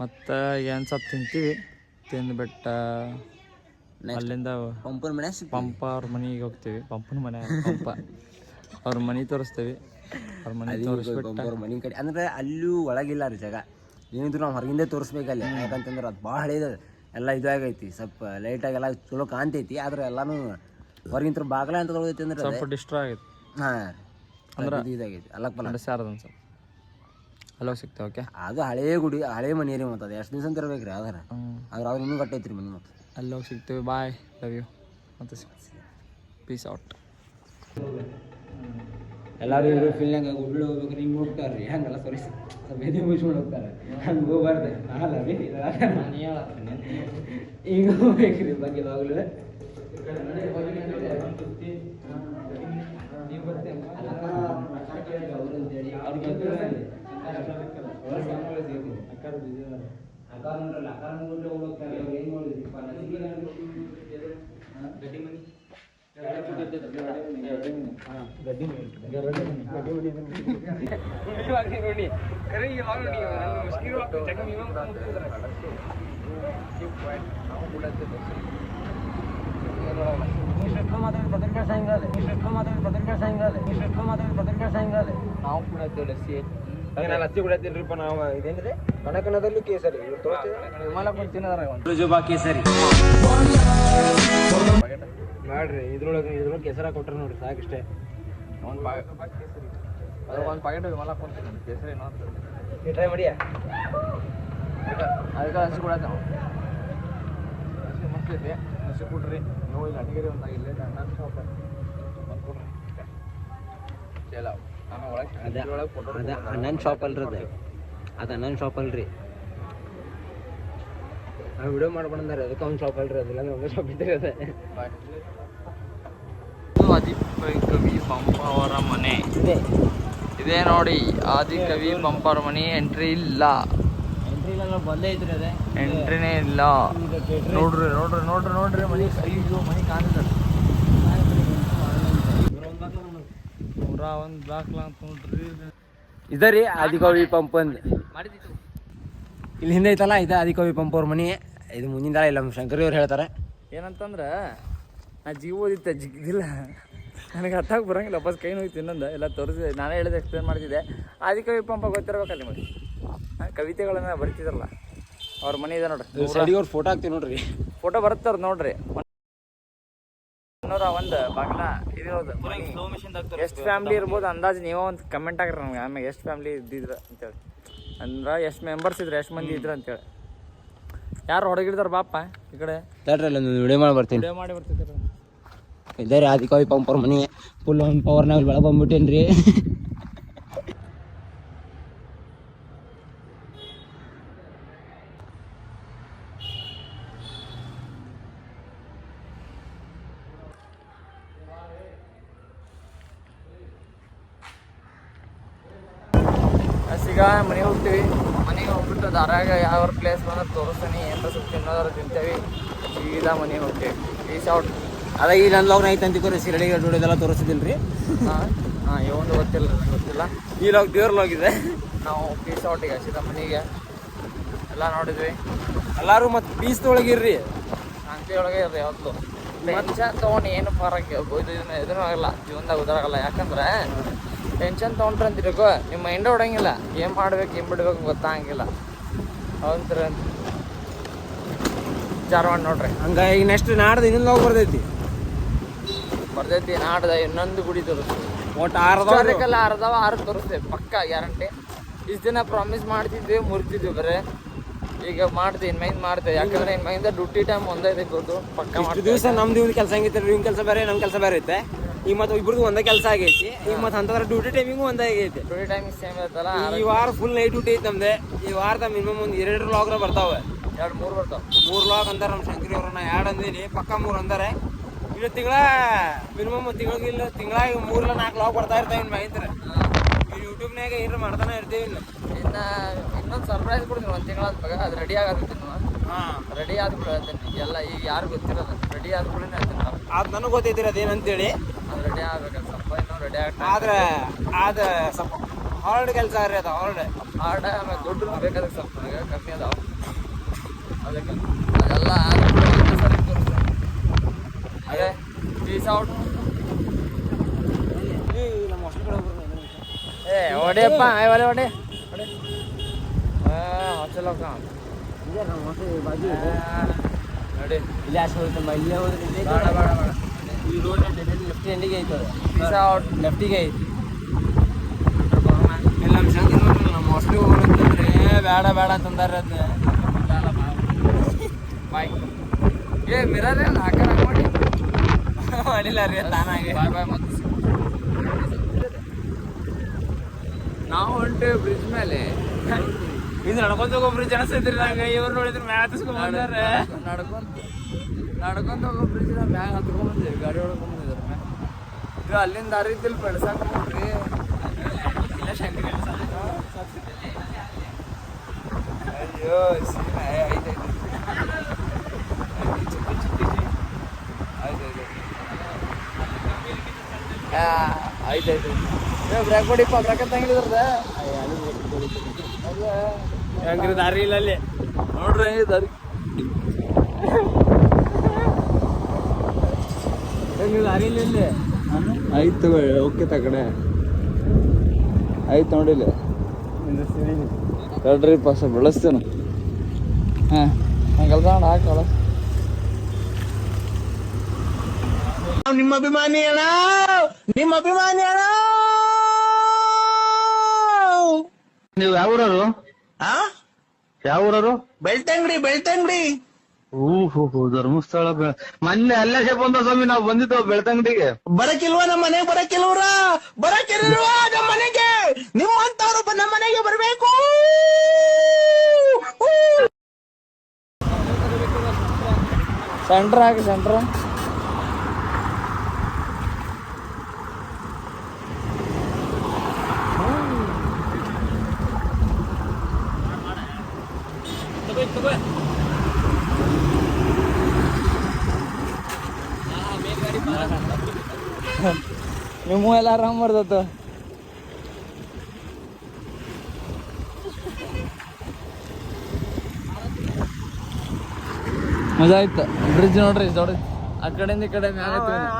ಮತ್ತು ಏನು ಸ್ವಲ್ಪ ತಿಂತೀವಿ. ತಿಂದ್ಬಿಟ್ಟು ಅಲ್ಲಿಂದ ಪಂಪನ ಮನೆ ಪಂಪ ಅವ್ರ ಮನೆಗೆ ಹೋಗ್ತೀವಿ. ಪಂಪನ ಮನೆ, ಪಂಪ ಅವ್ರ ಮನೆ ತೋರಿಸ್ತೀವಿ. ಅವ್ರ ಮನೆ ತೋರಿಸ್ಬಿಟ್ಟು ಅವ್ರ ಮನೆ ಕಡೆ ಅಂದ್ರೆ ಅಲ್ಲೂ ಒಳಗಿಲ್ಲ ರೀ ಜಾಗ. ಏನಿದ್ರು ನಾವು ಹೊರಗಿಂದೇ ತೋರಿಸ್ಬೇಕಲ್ಲಿ. ಯಾಕಂತಂದ್ರೆ ಅದು ಭಾಳ ಹಳೇದ ಎಲ್ಲ ಇದಾಗೈತಿ. ಸ್ವಲ್ಪ ಲೈಟಾಗಿ ಎಲ್ಲ ಚಲೋ ಕಾಣ್ತೈತಿ. ಆದ್ರೆ ಎಲ್ಲಾನು ಹೊರಗಿಂತ ಬಾಗ್ಲ ಅಂತ ತೊಗೊಳೈತಿ ಅಂದ್ರೆ ಸ್ವಲ್ಪ ಡಿಸ್ಟ್ರಾ ಆಗೈತಿ. ಹಾಂ, ಅಂದ್ರೆ ಇದಾಗೈತಿ. ಅಲ್ಲಕ್ಕೆ ಸಾರದನ್ ಸ್ವಲ್ಪ ಅಲ್ಲೋ ಸಿಗ್ತಾವೆ. ಓಕೆ, ಅದು ಹಳೇ ಗುಡಿ, ಹಳೇ ಮನೆ ರೀ. ಮತ್ತು ಅದು ಎಷ್ಟು ದಿವಸ ಅಂತ ಇರ್ಬೇಕು ರೀ ಯಾವ್ದಾರ. ಅವ್ರು ಇನ್ನೂ ಕಟ್ಟೈತಿ ರೀ ಮನೆ. ಮತ್ತು ಅಲ್ಲೋಗಿ ಸಿಗ್ತೀವಿ. ಬಾಯ್, ಲವ್ ಯು. ಮತ್ತು ಸಿಗ್ತೀವಿ. Piece out. ಎಲ್ಲರೂ ಇರೋ ಫೀಲ್ನಾಗ ಹುಬ್ಳಿ ಹೋಗ್ಬೇಕು. ಹಿಂಗೆ ಹೋಗ್ತಾರೆ ರೀ, ಹಂಗೆಲ್ಲ ಸೊರಿಸಿ ಬೇದಿ ಮುಗಿಸ್ಕೊಂಡು ಹೋಗ್ತಾರೆ. ಹಂಗೆ ಹೋಗ್ಬಾರ್ದು. ಅಲ್ಲ ರೀ, ಹಿಂಗೆ ಹೋಗ್ಬೇಕು ರೀ ಬಗ್ಗೆ ಯಾವಾಗಲೂ. ನಾವು ಕೂಡ ಲಸ್ಸಿ ಲಸ್ಸಿ ಕುಡಿಯತ್ತಿಲ್ರಿಪ್ಪ ನಾವು. ಇದೇನ್ರಿ ಕಣಕಣದಲ್ಲೂ ಕೇಸರಿ ಜುಬಾ ಕೇಸರಿ ಮಾಡ್ರಿ. ಇದ್ರೊಳಗೆ ಕೇಸರ ಕೊಟ್ರೆ ನೋಡ್ರಿ ಸಾಕಿಷ್ಟೇ. ಒಂದು ಪ್ಯಾಕೆಟ್ ವಿಮಲ ಕೊಡ್ತೀನಿ ಕೇಸರಿ. ಟ್ರೈ ಮಾಡಿಯಾ? ಅದಕ್ಕೆ ಹಸಿ ಕೊಡತ್ತೆ ನಾವು. ಹಸಿ ಮಸ್ತ್ ಐತಿ. ಹಸಿ ಕೊಡ್ರಿ ನೀವು. ಇಲ್ಲಿ ಅಡಿಗೆರಿ ಒಂದಾಗಿಲ್ಲ ಅಣ್ಣ ಶಾಪ್ ಒಂದು ಕೊಡ್ರಿ ಚಲ. ಆಮೇಲೆ ಒಳಗೆ ಫೋಟೋ ಅದ ಅಣ್ಣನ ಶಾಪ್ ಅಲ್ರಿ. ಅದು ಅಣ್ಣನ ಶಾಪ್ ಅಲ್ರಿ. ನಾವು ವಿಡಿಯೋ ಮಾಡ್ಕೊಂಡ್ರೆ ಅದಕ್ಕೆ ಅವ್ನ ಶಾಪ್ ಅಲ್ರಿ. ಅದಿಲ್ಲ ಒಂದು ಶಾಪ್ ಇದ್ರಿ. ಅದೇ ಆದಿಕವಿ ಪಂಪ ಅವರ ಮನೆ ಇದೆ ನೋಡಿ. ಆದಿಕವಿ ಪಂಪ ಅವರ ಮನೆ ಎಂಟ್ರಿ ಇಲ್ಲ. ಬಂದೇ ಐತ್ರಿ. ಅದೇ ಎಂಟ್ರಿನೇ ಇಲ್ಲ. ನೋಡ್ರಿ ನೋಡ್ರಿ ನೋಡ್ರಿ ನೋಡ್ರಿ ಮನೆ. ಐದು ಮನೆ ಕಾಣಿಸ್ತಾರೆ. 101 ಬ್ಲಾಕ್ ಅಂತ ನೋಡ್ರಿ. ಇದರಿ ಆದಿಕವಿ ಪಂಪ್ ಅಂದ್ ಇಲ್ಲಿ ಹಿಂದೆ ಐತಲ್ಲ, ಇದು ಆದಿಕವಿ ಪಂಪ್ ಅವ್ರ ಮನೆ. ಇದು ಮುಂದಿನ ಇಲ್ಲ ನಮ್ಮ ಶಂಕರಿ ಅವ್ರು ಹೇಳ್ತಾರೆ. ಏನಂತಂದ್ರೆ ನಾ ಜೀವ ಓದಿತ್ತೆ ಜಿಗ್ದಿಲ್ಲ. ನನಗೆ ಹತ್ತಾಗಿ ಬರೋಂಗಿಲ್ಲ. ವಾಪಸ್ ಕೈ ನೋಯ್ತು. ಇನ್ನೊಂದು ಎಲ್ಲ ತೋರಿಸಿದೆ. ನಾನೇ ಹೇಳಿದೆ, ಎಕ್ಸ್ಪ್ಲೇನ್ ಮಾಡ್ತಿದ್ದೆ. ಆದಿಕವಿ ಪಂಪ ಗೊತ್ತಿರ್ಬೇಕಲ್ಲ ನಿಮಗೆ. ಕವಿತೆಗಳನ್ನ ಬರೀತಿದ್ರಲ್ಲ, ಅವ್ರ ಮನೆ ಇದೆ ನೋಡ್ರಿ. ಅವ್ರ ಫೋಟೋ ಹಾಕ್ತೀವಿ ನೋಡ್ರಿ. ಫೋಟೋ ಬರುತ್ತವ್ರು ನೋಡ್ರಿ. 101 ಬಾಗ್ಲ ಇರೋದು. ಎಷ್ಟು ಫ್ಯಾಮಿಲಿ ಇರ್ಬೋದು ಅಂದಾಜು ನೀವೋ ಒಂದು ಕಮೆಂಟ್ ಆಗ್ರಿ ನಮ್ಗೆ. ಆಮೇಲೆ ಎಷ್ಟು ಫ್ಯಾಮಿಲಿ ಇದ್ದಿದ್ರು ಅಂತೇಳಿ, ಅಂದ್ರೆ ಎಷ್ಟು ಮೆಂಬರ್ಸ್ ಇದ್ರು, ಎಷ್ಟು ಮಂದಿ ಇದ್ರು ಅಂತೇಳಿ. ಯಾರು ಹೊರಗಿಡ್ದಾರ ಬಾಪ ಈ ಕಡೆ. ವಿಡಿಯೋ ಮಾಡಿ ಬರ್ತೀನಿ. ವಿಡಿಯೋ ಮಾಡಿ ಬರ್ತಿದ್ದಾರೆ. ಇದೇ ರೀ ಆದಿಕವಿ ಪಂಪ್ ಅವ್ರ ಮನೆ. ಫುಲ್ ಒಂದು ಪವರ್ನಾಗ ಬೆಳಗ್ಗೆ ಬಂದ್ಬಿಟ್ಟೇನ್ರಿ. ಈಗ ಮನೆಗೆ ಹೋಗ್ತೀವಿ. ಮನೆಗೆ ಹೋಗ್ಬಿಟ್ಟು ದಾರಾಗ ಯಾವ ಪ್ಲೇಸ್ ಬಂದ್ರೆ ತೋರಿಸ್ತೀನಿ. ಎಂತ ಸ್ವಲ್ಪ ತಿನ್ನೋದಾರ ತಿಂತೇವಿ. ಸೀದಾ ಮನೆಗೆ ಹೋಗ್ತೀವಿ. Piece out. ಅದ ಈ ನನ್ನ ಲಾಗ್ ಐತೆ ಅಂತಿಕೋರಿ. ಸಿರಡಿಗೆ ನೋಡೋದೆಲ್ಲ ತೋರಿಸಿದಿಲ್ಲ ರೀ. ಹಾಂ ಒಂದು ಗೊತ್ತಿಲ್ಲ, ಈ ಲಾಗ್ ದೇವ್ರ ಲಾಗ್ ಇದೆ. ನಾವು ಪೀಸ್ ಔಟ್ ಈಗ ಸೀದಾ ಮನೆಗೆ ಎಲ್ಲ ನೋಡಿದ್ವಿ. ಎಲ್ಲರೂ ಮತ್ತು ಪೀಸ್ ತೊಳಗಿರ್ರಿ. ಶಾಂತಿಯೊಳಗೆ ಇರ್ರಿ. ಯಾವತ್ತು ಟೆನ್ಷನ್ ತೊಗೊಂಡು ಏನು ಫರಕ್ ಇದನ್ನು ಆಗಲ್ಲ ಜೀವನದಾಗ ಉದಾರಾಗಲ್ಲ. ಯಾಕಂದ್ರೆ ಟೆನ್ಷನ್ ತೊಗೊಂಡ್ರೆ ಅಂತಿರಕೋ ನಿಮ್ಮ ಮೈಂಡ ಹೊಡಂಗಿಲ್ಲ. ಏನು ಮಾಡ್ಬೇಕು ಏನು ಬಿಡ್ಬೇಕು ಗೊತ್ತಾಗಂಗಿಲ್ಲ. ಹೌದ್ರ ಚಾರ್ವಾಡ್ ನೋಡ್ರಿ. ಹಂಗಾಗಿ ನೆಕ್ಸ್ಟ್ ನಾಡ್ದು ಇನ್ನೊಂದು ಹೋಗಿ ಬರ್ತೈತಿ ನಾಡ್ದ ಇನ್ನೊಂದು ಗುಡಿ ತೋರಿಸ್ತೀವಿ. ಒಟ್ಟು 6 ಅರ್ಧವ 6 ತೋರಿಸ್ತೇವೆ ಪಕ್ಕ ಗ್ಯಾರಂಟಿ. ಇಷ್ಟು ದಿನ ಪ್ರಾಮಿಸ್ ಮಾಡ್ತಿದ್ವಿ, ಮುರಿತಿದ್ವಿ ಬರೇ. ಈಗ ಮಾಡ್ತೀವಿ, ಇನ್ಮೈಂದ ಮಾಡ್ತೇವೆ. ಯಾಕಂದ್ರೆ ಇನ್ಮೈಂದ ಡ್ಯೂಟಿ ಟೈಮ್ ಒಂದೇ ಇರ್ಬೋದು. ಪಕ್ಕ ಇಷ್ಟು ದಿವಸ ನಮ್ದು ಇವ್ನ ಕೆಲಸ ಹಂಗಿತ್ತು, ಇವ್ನ ಕೆಲಸ ಬೇರೆ ನಮ್ಮ ಕೆಲಸ ಬೇರೆ ಐತೆ. ಈಗ ಮತ್ತೆ ಇಬ್ರದ್ದು ಒಂದೇ ಕೆಲಸ ಆಗೈತಿ. ಈಗ ಮತ್ತೆ ಅಂತಂದ್ರೆ ಡ್ಯೂಟಿ ಟೈಮಿಂಗು ಒಂದೇ ಆಗೈತಿ. ಡ್ಯೂಟಿ ಟೈಮಿಂಗ್ ಸೇಮ್ ಇರ್ತಲ್ಲ. ಈ ವಾರ ಫುಲ್ ನೈಟ್ ಡ್ಯೂಟಿ ಐತೆ ನಮ್ದೆ. ಈ ವಾರದ ಮಿನಿಮಮ್ ಒಂದು 2 ಲಾಗ್ರ ಬರ್ತಾವೆ. 2-3 ಬರ್ತಾವೆ. 3 ಲಾಗ್ ಅಂತಾರೆ ನಮ್ಮ ಶಂಕರಿ ಅವ್ರನ್ನ. 2 ಅಂದೀನಿ, ಪಕ್ಕ 3 ಅಂತಾರೆ. ಇನ್ನು ತಿಂಗಳ ಮಿನಿಮಮ್ ತಿಂಗಳಿಗೆ 3-4 ಲಾಗ್ ಬರ್ತಾ ಇರ್ತಾವೆ. ಇನ್ನು ಮೈಂತ್ರ ಯೂಟ್ಯೂಬ್ನಾಗ ಏನಾರು ಮಾಡ್ತಾನೆ ಇರ್ತೀವಿ. ಇನ್ನೊಂದು ಸರ್ಪ್ರೈಸ್ ಕೊಡ್ತೀನಿ 1 ತಿಂಗಳಾದ ಅದು ರೆಡಿ ಆಗತ್ತೀನಿ. ರೆಡಿ ಆದ ಕೂಡ ಹೇಳ್ತೀನಿ. ಎಲ್ಲ ಈಗ ಯಾರು ಗೊತ್ತಿರೋದು ರೆಡಿ ಆದ ಕೂಡ ಹೇಳ್ತೀನಿ. ಅದು ನನಗೆ ಗೊತ್ತೈತಿರ ಅದೇನಂತೇಳಿ. ಅದು ರೆಡಿ ಆಗ್ಬೇಕಂತ ಸ್ವಲ್ಪ ಇನ್ನೂ ರೆಡಿ ಆಗ್ತಾ. ಆದ್ರೆ ಅದು ಸ್ವಲ್ಪ ಹಾರ್ಡ್ ಕೆಲಸ ರೀ. ಅದು ಹಾರ್ಡ್ ಆಮೇಲೆ ದುಡ್ಡು ಬೇಕಾದ್ರೆ ಸ್ವಲ್ಪ ನನಗೆ ಕಮ್ಮಿ ಅದಾವ. ಅದಕ್ಕೆ ಅದೆಲ್ಲ ಸರಿ ತೋರಿಸ್ತೀನಿ. ಅದೇ ಪೀಸ್ ಔಟ್. ನಮ್ಮ ಹಾಸ್ಟೆಲ್ ಹೊಡೆಯಪ್ಪ ಹೊಡೆ ಹಾಸ್ಟೆಲ್ ನೋಡಿ. ಇಲ್ಲಿ ಆಸೆ ಹೋಗ್ತಮ್ಮ. ಇಲ್ಲೇ ಹೋದ್ರೆ ಈ ರೋಡ್ ಲೆಫ್ಟ್ ಎಂಡಿಗೆ ಐತದ. ಪೀಸ್ ಔಟ್ ಲೆಫ್ಟಿಗೆ ಐತಿ. ಇಲ್ಲ ನಮ್ಮ ಶಾಂತಿ ನೋಡ್ರಿ, ನಮ್ಮ ಹಾಸ್ಟೆಲ್ ಹೋಗೋಣಂತಂದ್ರೆ ಬೇಡ ಅಂತಂದಾರೆ. ಅದನ್ನ ಬಾಯ್ ಮಿರರ್ ಹಾಕೋಣ ಮಾಡಿ ಮಾಡಿಲ್ಲ ರೀ ತಾನಾಗೆ. ಬಾಯ್ ಮತ್ತೆ ನಾವು ಹೊಂಟೇವಿ ಬ್ರಿಡ್ಜ್ ಮೇಲೆ. ಇದು ನಡ್ಕೊಂತ ಹೋಗೋಬ್ರಿ ಜನಸೈತ್ರಿ. ನಂಗೆ ಇವ್ರು ನೋಡಿದ್ರೆ ಮ್ಯಾಥಿಸ್ಕೊಂಡ್ಬಂದಾರೆ. ನಡ್ಕೊಂತ ಹೋಗೋ ಬ್ರಿಡ್ಜ್ ಮ್ಯಾಗ ಹತ್ಕೊಂಡ್ಬಂದೇವಿ. ಗಾಡಿ ಹೊಡ್ಕೊಂಡ್ಬಂದಿದ್ರು ಮ್ಯಾಗ. ಇದು ಅಲ್ಲಿಂದ ದಾರಿ ಇದ್ದಿಲ್ಲ ಬೆಳ್ಸಾಕ ನೋಡ್ರಿ. ಅಯ್ಯೋ ಸೀನ ಆಯ್ತಾಯ್ತು. ಬ್ರೇಕ್ ಹೊಡಿಪ್ಪ. ಬ್ರೇಕ್ ಅಂತ ಹೆಂಗಿದ್ರದ ಹೆಂಗ್ರಿ ದಾರಿ ಇಲ್ಲ ಅಲ್ಲಿ ನೋಡ್ರಿ ದಾರಿ. ದಾರಿ ಇಲ್ಲ ಇಲ್ಲಿ. ಆಯ್ತು ಓಕೆ ತಗಡೆ ಆಯ್ತು ನೋಡಿಲ್ಲ. ಕಳ್ರಿ ಪಾಸ ಬೆಳೆಸ್ತೇನೆ. ಹಾಂ ಕೆಲಸ ಮಾಡಿ ಹಾಕಲ್ಲ. ನಿಮ್ಮ ಅಭಿಮಾನಿ ಅಣ್ಣ, ನಿಮ್ಮ ಅಭಿಮಾನಿ ಅಣ್ಣ. ನೀವು ಯಾವ ಊರವರು? ಯಾವ ಊರವರು? ಬೆಳ್ತಂಗಡಿ. ಓಹೋ ಧರ್ಮಸ್ಥಳ. ಮೊನ್ನೆ ಅಲ್ಲೇ ಬಂದ ಸ್ವಾಮಿ ನಾವು ಬಂದಿದ್ದೆವು ಬೆಳ್ತಂಗಡಿಗೆ. ಬರಕಿಲ್ವಾ ನಮ್ಮ ಮನೆಗೆ? ಬರಕಿಲ್ವಾ ನಮ್ಮ ಮನೆಗೆ? ನಿಮ್ಮಂತವ್ರು ನಮ್ಮ ಮನೆಗೆ ಬರಬೇಕು. ಸೆಂಟ್ರ್ ಹಾಕಿ ಸೆಂಟ್ರ್. ನಿಮ್ಮ ಎಲ್ಲ ಆರಾಮ್ ಬರ್ತದ. ಮಜಾ ಆಯ್ತು. ಬ್ರಿಡ್ಜ್ ನೋಡ್ರಿ ದೊಡ್ಡ. ಆ ಕಡೆಯಿಂದ ಈ ಕಡೆ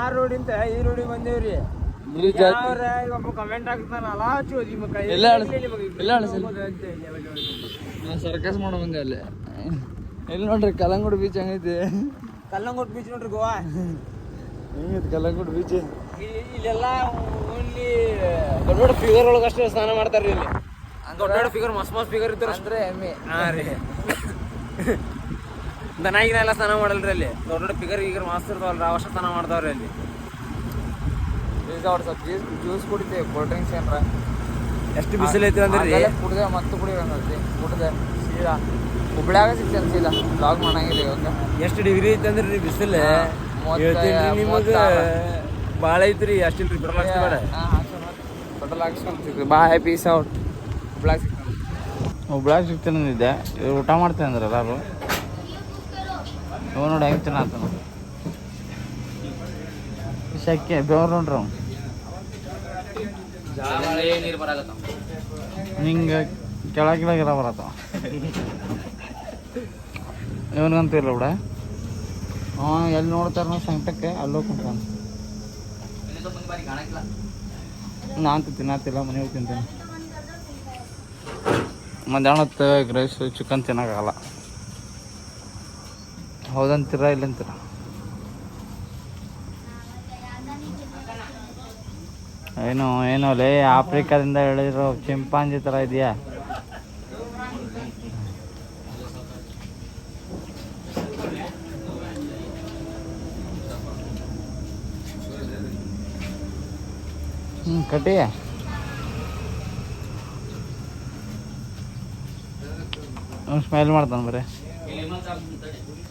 ಆ ರೋಡಿಂದ ಈ ರೋಡಿಗೆ ಬಂದೇವ್ರಿ. ಬ್ರಿಡ್ಜ್ ಒಬ್ಬ ಕಮೆಂಟ್ ಆಗ್ತಾನಲ್ಲ ಸರ್ಕಸ್ ಮಾಡೋ ಬಂದೆ ಅಲ್ಲಿ. ಎಲ್ಲಿ ನೋಡ್ರಿ ಕಲ್ಲಂಗೂಡು ಬೀಚ್ ಹೆಂಗೈತಿ. ಕಲ್ಲಂಗೋಟ್ ಬೀಚ್ ನೋಡ್ರಿ ಗೋವಾ ಹೆಂಗೈತಿ ಕಲ್ಲಂಗೂಡು ಬೀಚ್. ಇಲ್ಲೆಲ್ಲ ಓನ್ಲಿ ದೊಡ್ಡ ದೊಡ್ಡ ಫಿಗರ್ ಒಳಗೆ ಅಷ್ಟೇ ಸ್ನಾನ ಮಾಡ್ತಾರ್ರಿ ಇಲ್ಲಿ. ದೊಡ್ಡ ದೊಡ್ಡ ಫಿಗರ್ ಮಸ್ತ್ ಫಿಗರ್ ಇರ್ತಾರ ಅಂದ್ರೆ ಎಮ್ಮೆ. ಹಾಂ ರೀ. ದನಾಗಿನ ಎಲ್ಲ ಸ್ನಾನ ಮಾಡಲ್ರಿ ಅಲ್ಲಿ. ದೊಡ್ಡ ದೊಡ್ಡ ಫಿಗರ್ ಈಗ ಮಸ್ತ್ ಇರ್ತಾವಲ್ರಿ, ಅವಶ್ಯ ಸ್ನಾನ ಮಾಡ್ತಾವ್ರಿ ಅಲ್ಲಿ. ಈಗ ಅವ್ರು ಸ್ವಲ್ಪ ಜ್ಯೂಸ್ ಕುಡಿತೇವೆ, ಕೋಲ್ಡ್ ಡ್ರಿಂಕ್ಸ್ ಏನ್ರ. ಎಷ್ಟು ಬಿಸಿಲು ಐತಿ ಅಂದ್ರೆ ಕುಡ್ದೆ ಮತ್ತೆ ಕುಡಿಬೇಕಂದ್ರಿ. ಕುಡ್ದೆ ಸೀದಾ ಹುಬ್ಳ್ಯಾಗ ಸಿಗ್ತೇನೆ ಸೀದಾ. ಲಾಗ್ ಮಾಡಂಗಿಲ್ಲ ಇವಾಗ. ಎಷ್ಟು ಡಿಗ್ರಿ ಐತಿ ಅಂದ್ರೆ ರೀ ಬಿಸಿಲು ಹೇಳ್ತೀನಿ ನಿಮಗೆ. ಭಾಳ ಐತ್ರಿ. ಅಷ್ಟಿಲ್ರಿ ಪೆಟ್ರೋಲ್ ಹಾಕ್ಸಿ ಬೇಡ. ಪೆಟ್ರೋಲ್ ಹಾಕ್ಸ್ಕೊಂತಿದ್ವಿ. ಬಾಯ್ ಪೀಸ್ ಔಟ್. ಹುಬ್ಳ್ಯಾಗ ಸಿಗ್ತೇನೆ ಅಂದಿದ್ದೆ. ಇವ್ರು ಊಟ ಮಾಡ್ತೇನೆ ಅಂದ್ರೆ ಎಲ್ಲರೂ. ಇವ್ ನೋಡಿ ಹೆಂಗೆ ತಿನ್ನತ್ತ ಶಕ್ಕೆ ಬೆವ್ರು ನೋಡ್ರಿ. ಅವ್ನು ನೀರು ಬರಾಗತ್ತ ಹಿಂಗೆ ಕೆಳಗಿಳಗೆಲ್ಲ ಬರತ್ತವ. ಇವನಿಗಂತೂ ಇಲ್ಲ ಬಿಡ. ಎಲ್ಲಿ ನೋಡ್ತಾರ ನಾವು ಸಂಕಟಕ್ಕೆ ಅಲ್ಲೋ ಕುಂತಾನ. ನಾನು ತಿನ್ನತ್ತಿಲ್ಲ, ಮನೆಗೆ ತಿಂತೇನೆ. ಮಧ್ಯಾಹ್ನ ಹೊತ್ತು ಎಗ್ ರೈಸ್ ಚಿಕನ್ ತಿನ್ನೋಕ್ಕಾಗಲ್ಲ. ಹೌದಂತೀರ ಇಲ್ಲಂತೀರ? ಏನೋ ಲೇ ಆಫ್ರಿಕಾದಿಂದ ಹೇಳಿರೋ ಚಿಂಪಾಂಜಿ ಥರ ಇದೆಯಾ? ಕಟ್ಟಿ ಸ್ಮೈಲ್ ಮಾಡ್ತಾನೆ ಬರೀ.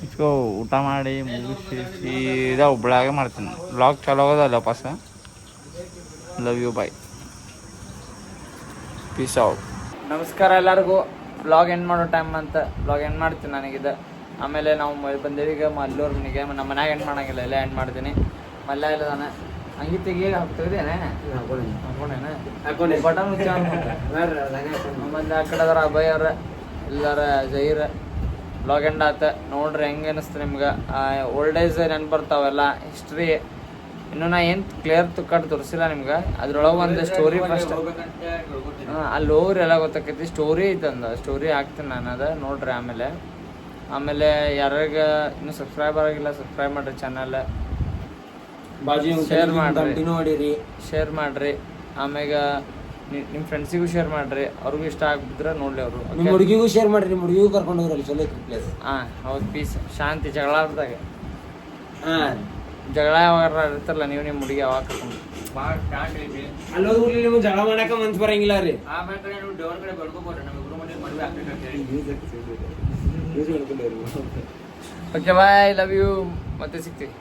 ಇಸ್ಕೋ ಊಟ ಮಾಡಿ ಮುಗಿಸಿ ಸೀದಾ ಹುಬ್ಳ್ಯಾಗ ಮಾಡ್ತೀನಿ. ಬ್ಲಾಗ್ ಚಾಲು ಆಗೋದಲ್ಲ ವಾಪಸ್. Love you, bye, peace out. ನಮಸ್ಕಾರ ಎಲ್ಲರಿಗೂ. ಬ್ಲಾಗ್ ಎಂಡ್ ಮಾಡೋ ಟೈಮ್ ಅಂತ ಬ್ಲಾಗ್ ಎಂಡ್ ಮಾಡ್ತೀನಿ ನನಗಿದೆ. ಆಮೇಲೆ ನಾವು ಬಂದೇವಿ ಈಗ ಮಲ್ಲೂರ ಮನೆಗೆ. ನಮ್ಮ ಮನ್ಯಾಗ ಎಂಡ್ ಮಾಡೋಂಗಿಲ್ಲ, ಎಲ್ಲ ಎಂಡ್ ಮಾಡ್ತೀನಿ. ಮಲ್ಲ ಇಲ್ಲದಾನೆ ಹಂಗಿತ್ತಿಗೆ ಹಾಕ್ತಿದ್ದೇನೆ ಬಟನ್ ಆಮೇಲೆ ಆ ಕಡೆ ಅದಾರ ಅಭಯ್ ಅವ್ರ, ಎಲ್ಲಾರ ಜೈರ್. ಬ್ಲಾಗ್ ಎಂಡ್ ಆತ. ನೋಡ್ರಿ ಹೆಂಗೆ ಅನಿಸ್ತು ನಿಮ್ಗೆ. ಓಲ್ಡ್ ಏಜ್ ನೆನ್ಪು ಬರ್ತಾವೆಲ್ಲ, ಹಿಸ್ಟ್ರಿ. ಇನ್ನು ನಾ ಏನು ಕ್ಲಿಯರ್ ತುಕ್ಕಾಟ್ ತೋರಿಸಿಲ್ಲ ನಿಮ್ಗೆ. ಅದ್ರೊಳಗೆ ಒಂದು ಸ್ಟೋರಿ ಫಸ್ಟ್ ಅಲ್ಲಿ ಹೋಗ್ರಿ ಎಲ್ಲ ಗೊತ್ತಾಕೈತಿ. ಸ್ಟೋರಿ ಐತಂದ, ಸ್ಟೋರಿ ಹಾಕ್ತೀನಿ ನಾನು, ಅದು ನೋಡ್ರಿ. ಆಮೇಲೆ ಯಾರ್ಯಾಗ ಇನ್ನೂ ಸಬ್ಸ್ಕ್ರೈಬರ್ ಆಗಿಲ್ಲ, ಸಬ್ಸ್ಕ್ರೈಬ್ ಮಾಡಿರಿ ಚಾನಲ್, ಶೇರ್ ಮಾಡ್ರಿ. ಆಮ್ಯಾಗ ನಿಮ್ಮ ಫ್ರೆಂಡ್ಸಿಗೂ ಶೇರ್ ಮಾಡ್ರಿ, ಅವ್ರಿಗೂ ಇಷ್ಟ ಆಗ್ಬಿಟ್ರೆ ನೋಡ್ಲಿ ಅವರು. ನಿಮ್ಮ ಹುಡುಗಿಗೂ ಶೇರ್ ಮಾಡ್ರಿ, ಹುಡುಗಿಗೂ ಕರ್ಕೊಂಡು ಹೋಗ್ರಿ ಚಲೋ ಪ್ಲೇಸ್. ಹೌದು, ಪೀಸ್ ಶಾಂತಿ. ಜಗಳಾಡ್ದಾಗ ಜಗಳ ಯಾವಾಗ ಇರ್ತಾರಲ್ಲ ನೀವು, ನಿಮ್ಮ ಹುಡುಗಿ ಯಾವಾಗ ಕರ್ಕೊಂಡು ಅಲ್ಲೋದ್ರಲ್ಲಿ ನಿಮ್ಗೆ ಜಗಳ ಮಾಡಾಕ ಮನ್ಸು ಬರಂಗಿಲ್ಲ ರೀ. Okay bye, love you. ಮತ್ತೆ ಸಿಗ್ತೀವಿ.